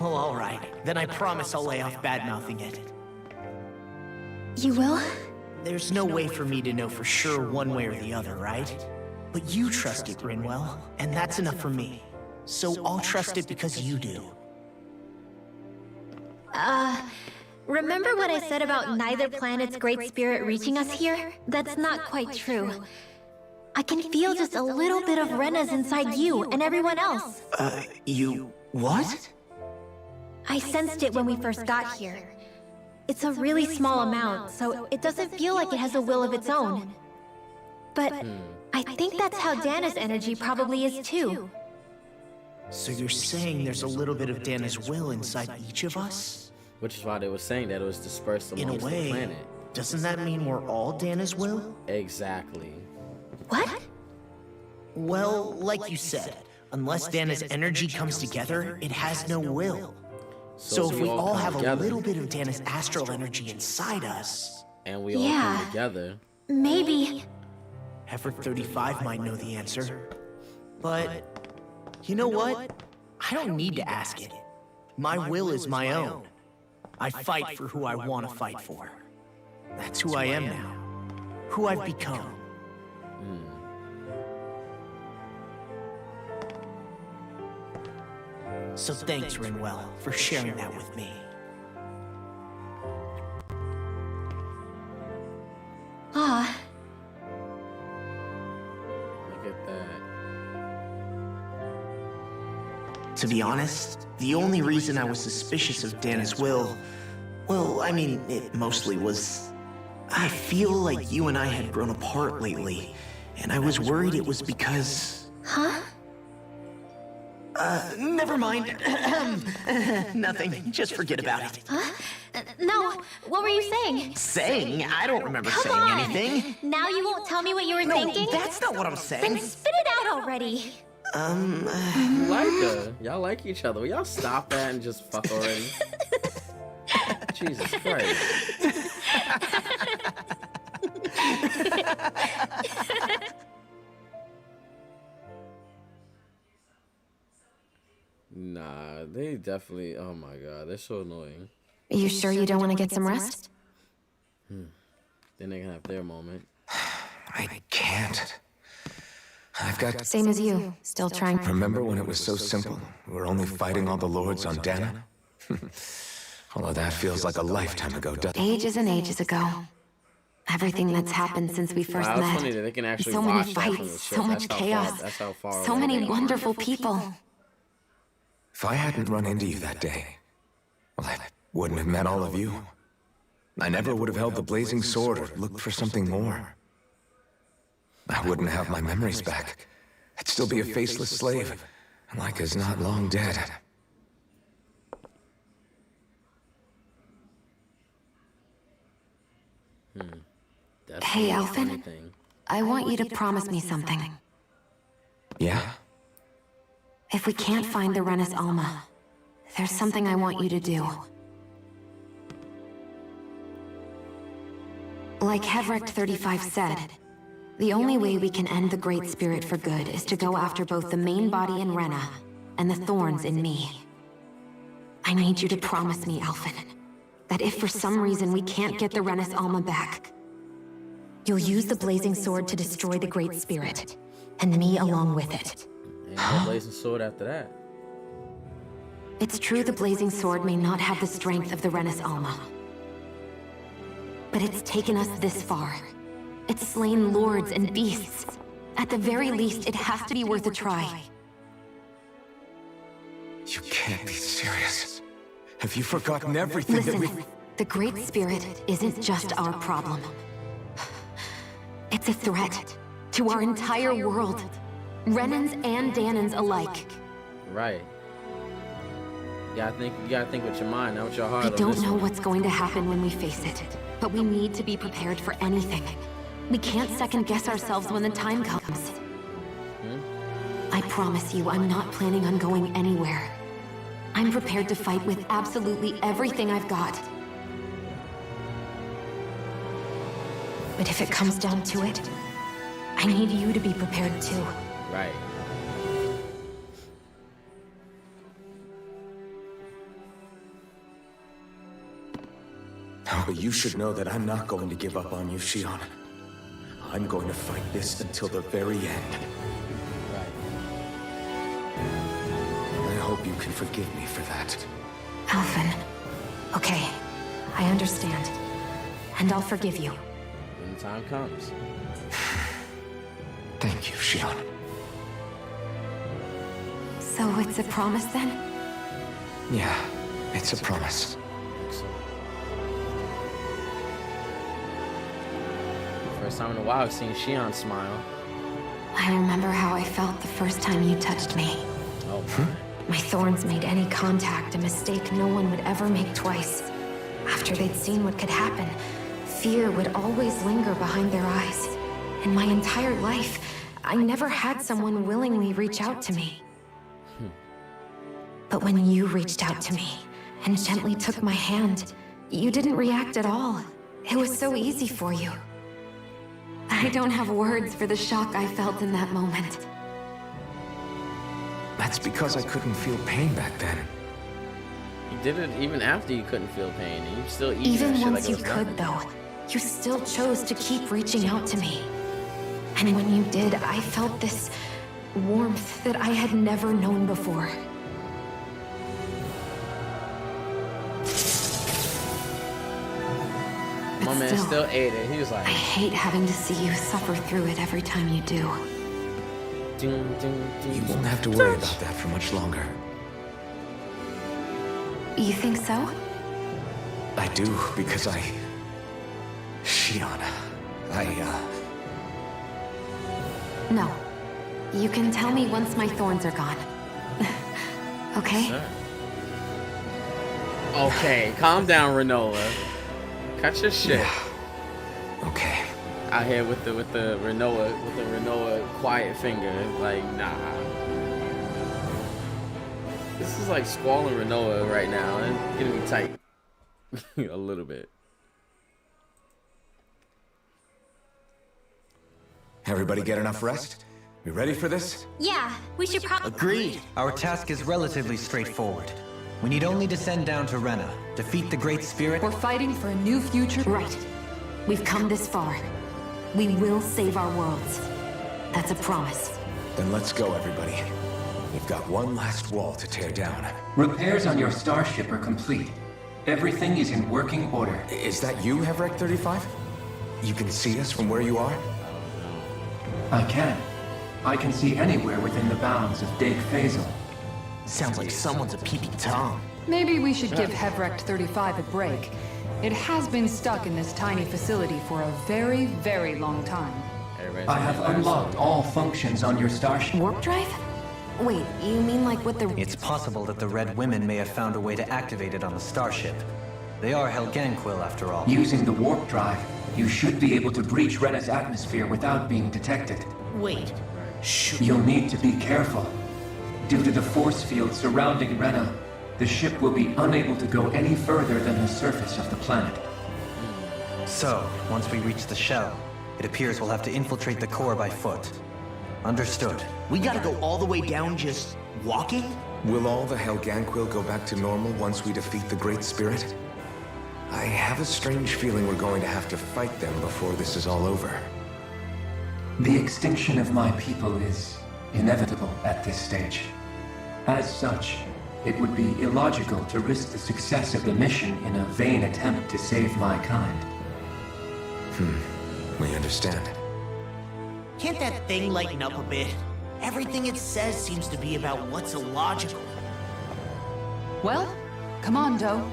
Well, alright. Then I promise I'll lay off bad-mouthing it. You will? There's no way for me to know for sure one way or the other, right? But you trust it, Rinwell, and that's enough for me. So I'll trust it because you do. Remember what I said about neither planet's great spirit reaching us here? That's not quite true. I can feel just a little bit of Rena's inside you and everyone else. You... what? I sensed it when we first got here. It's a really small amount, so it doesn't feel like it has a will of its own. But I think that's how Dana's energy probably is too. So you're saying there's a little bit of Dana's will inside each of us? Which is why they were saying that it was dispersed In a amongst the way, planet. doesn't that mean we're all Dana's will? Exactly. What? Well, like you said, unless Dana's energy comes together, it has no will. So if we all have a little bit of Dana's astral energy inside us... And we all come together. Maybe... Effort 35 might know the answer. But... you know what? I don't need to ask it. My will is my own. I fight for who I want to fight for. That's who I am now. Who I've become. So thanks, Rinwell, for sharing that with me. Ah. Look at that. To be honest, the only reason I was suspicious of Dana's will... well, I mean, it mostly was... I feel like you and I had grown apart lately, and I was worried it was because... Huh? Never mind. Nothing. Just forget about it. Huh? No, what were you saying? Saying? I don't remember Come saying on. anything. Now you won't tell me what you were No, thinking? that's not what I'm saying. Then spit it out already. You like her. Y'all like each other. Will y'all stop that and just fuck already? Jesus Christ. Nah, they definitely... oh my god, they're so annoying. Are you sure you don't want to get some rest? Then they can have their moment. I can't. I've got... Same as you. Still trying. Remember when it was so simple? We were only fighting all the lords on Dana? Although that feels like a lifetime ago, doesn't it? Ages and ages ago. Everything that's happened since we first Wow, it's met. funny that they can actually So many watch that from the fights, ship. so much That's how chaos, far- that's how far so away many they are. wonderful people. If I hadn't run into you that day, well, I wouldn't have met all of you. I never would have held the blazing sword or looked for something more. I wouldn't have my memories back. I'd still be a faceless slave, like as not long dead. That's Hey, the Alphen. funny thing. I want you to promise me something. Yeah? If we can't find the Renis Alma, there's something I want you to do. Like Hevric 35 said, the only way we can end the Great Spirit for good is to go after both the main body in Rena and the thorns in me. I need you to promise me, Alphen, that if for some reason we can't get the Renis Alma back, you'll use the Blazing Sword to destroy the Great Spirit, and me along with it. Ain't no blazing sword after that. It's true the Blazing Sword may not have the strength of the Renis Alma. But it's taken us this far. It's slain lords and beasts. At the very least, it has to be worth a try. You can't be serious. Have you forgotten everything that we... Listen, the Great Spirit isn't just our problem. It's a threat to our entire world. Renans and Danans alike. Right. You gotta think with your mind, not with your heart. We on don't this know one. what's going to happen when we face it, but we need to be prepared for anything. We can't second guess ourselves when the time comes. I promise you, I'm not planning on going anywhere. I'm prepared to fight with absolutely everything I've got. But if it comes down to it, I need you to be prepared too. Right. Oh, but you should know that I'm not going to give up on you, Shion. I'm going to fight this until the very end. I hope you can forgive me for that. Alphen. Okay, I understand. And I'll forgive you. When the time comes. Thank you, Shion. So it's a promise then? Yeah, it's a promise. First time in a while I've seen Shion smile. I remember how I felt the first time you touched me. Oh, My thorns made any contact a mistake no one would ever make twice. After they'd seen what could happen, fear would always linger behind their eyes. In my entire life, I never had someone willingly reach out to me. But when you reached out to me and gently took my hand, you didn't react at all. It was so easy for you. I don't have words for the shock I felt in that moment. That's because I couldn't feel pain back then. You did it even after you couldn't feel pain, and you still eat Even that shit once like you it was could, nothing. though, you still chose to keep reaching out to me. And when you did, I felt this warmth that I had never known before. My man still ate it. He was like, I hate having to see you suffer through it every time you do. You won't have to worry about that for much longer. You think so? I do, because Shion, No. You can tell me once my thorns are gone. Okay? Sir. Okay, calm down, Renoa. Cut your shit. Okay. Out here with the Renoa quiet finger, like nah. This is like Squall and Renoa right now, and it's getting me tight a little bit. Everybody get enough rest? We ready for this? Yeah, we should probably... Agreed. Our task is relatively straightforward. We need only descend down to Rena, defeat the Great Spirit. We're fighting for a new future. Right. We've come this far. We will save our worlds. That's a promise. Then let's go, everybody. We've got one last wall to tear down. Repairs on your starship are complete. Everything is in working order. Is that you, Hevrek 35? You can see us from where you are? I can. I can see anywhere within the bounds of Dake Faisal. Sounds like someone's a peeping Tom. Maybe we should give Hevrect 35 a break. It has been stuck in this tiny facility for a very, very long time. I have unlocked all functions on your starship. Warp drive? Wait, you mean like with the... It's possible that the Red Women may have found a way to activate it on the starship. They are Helgenquil, after all. Using the warp drive, you should be able to breach Rena's atmosphere without being detected. Wait. You'll need to be careful. Due to the force field surrounding Rena, the ship will be unable to go any further than the surface of the planet. So, once we reach the shell, it appears we'll have to infiltrate the core by foot. Understood. We gotta go all the way down just walking? Will all the Helganquil go back to normal once we defeat the Great Spirit? I have a strange feeling we're going to have to fight them before this is all over. The extinction of my people is inevitable at this stage. As such, it would be illogical to risk the success of the mission in a vain attempt to save my kind. We understand. Can't that thing lighten up a bit? Everything it says seems to be about what's illogical. Well, come on, Doe.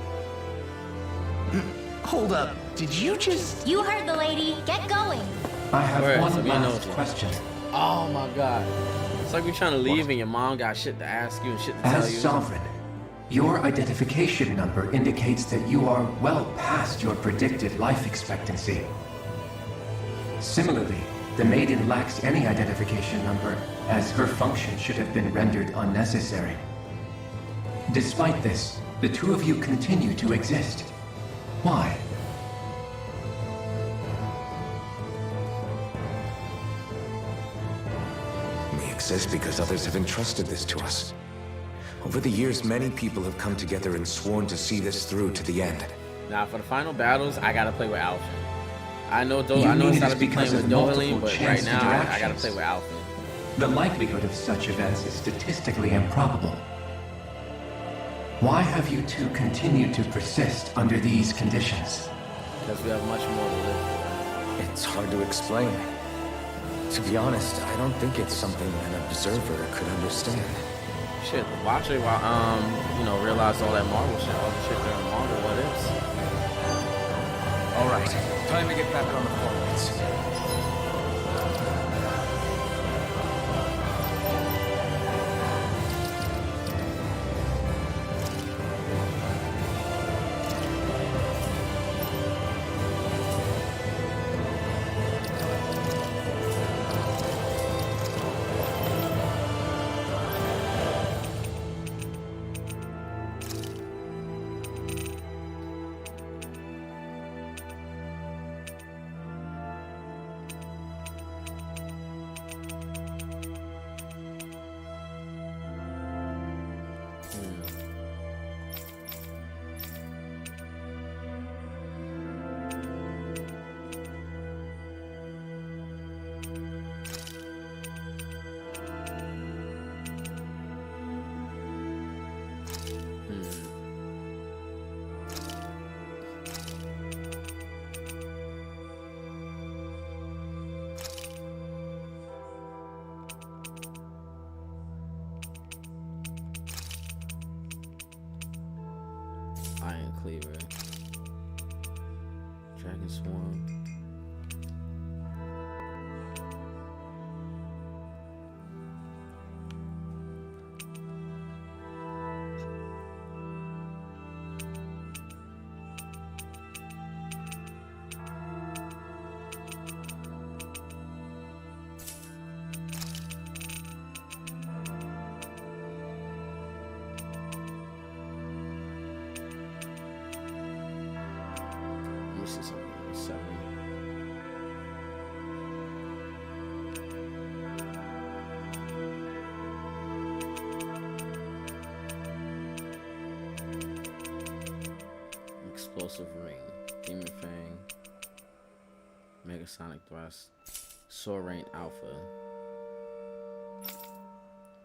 Hold up, did you just... You heard the lady. Get going. I have Where is one it? We know last it. question. Oh my god. It's like we're trying to leave and your mom got shit to ask you and shit to tell As you. Sovereign, your identification number indicates that you are well past your predicted life expectancy. Similarly, the Maiden lacks any identification number, as her function should have been rendered unnecessary. Despite this, the two of you continue to exist. Why? We exist because others have entrusted this to us. Over the years, many people have come together and sworn to see this through to the end. Now for the final battles, I gotta play with Alphen. I know You I know mean it's it gotta is be because playing with of Dohalim, multiple but right chance now I gotta interactions. play with Alphen. The likelihood of such events is statistically improbable. Why have you two continued to persist under these conditions? Because we have much more to live for. It's hard to explain. To be honest, I don't think it's something an observer could understand. Shit, the Watcher, realized all that Marvel shit, all the shit there in Marvel, what ifs. All right, time to get back on the forwards. Iron Cleaver. Dragon Swarm. This is something 7. Explosive Ring. Demon Fang. Mega Sonic Thrust. Soaring Alpha.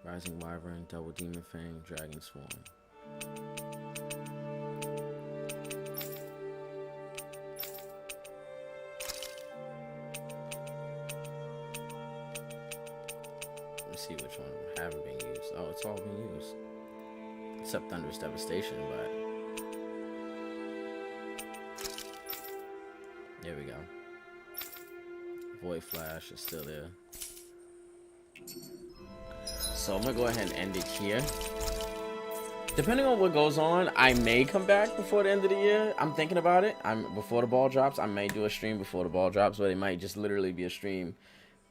Rising Wyvern, Double Demon Fang, Dragon Swarm. Let's see which one haven't been used. Oh, it's all been used. Except Thunderous Devastation, but... There we go. Void Flash is still there. So I'm gonna go ahead and end it here. Depending on what goes on, I may come back before the end of the year. I'm thinking about it. Before the ball drops, I may do a stream before the ball drops, but it might just literally be a stream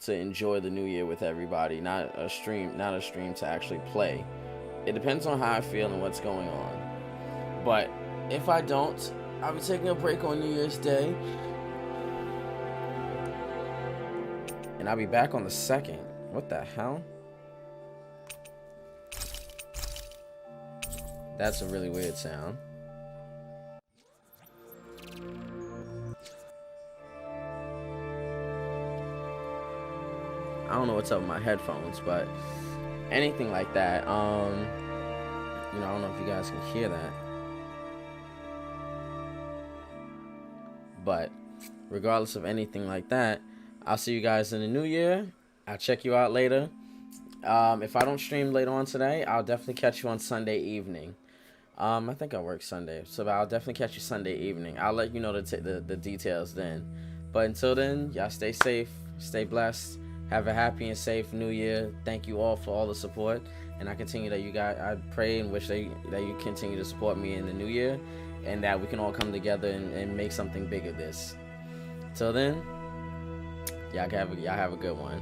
to enjoy the new year with everybody, not a stream to actually play. It depends on how I feel and what's going on. But if I don't, I'll be taking a break on New Year's Day. And I'll be back on the 2nd. What the hell? That's a really weird sound. I don't know what's up with my headphones, but anything like that, you know, I don't know if you guys can hear that. But regardless of anything like that, I'll see you guys in the new year. I'll check you out later. If I don't stream later on today, I'll definitely catch you on Sunday evening. I think I work Sunday, so I'll definitely catch you Sunday evening. I'll let you know the details then. But until then, y'all stay safe, stay blessed, have a happy and safe new year. Thank you all for all the support, and I pray and wish that you continue to support me in the new year, and that we can all come together and make something big of this. Till then, y'all have a good one.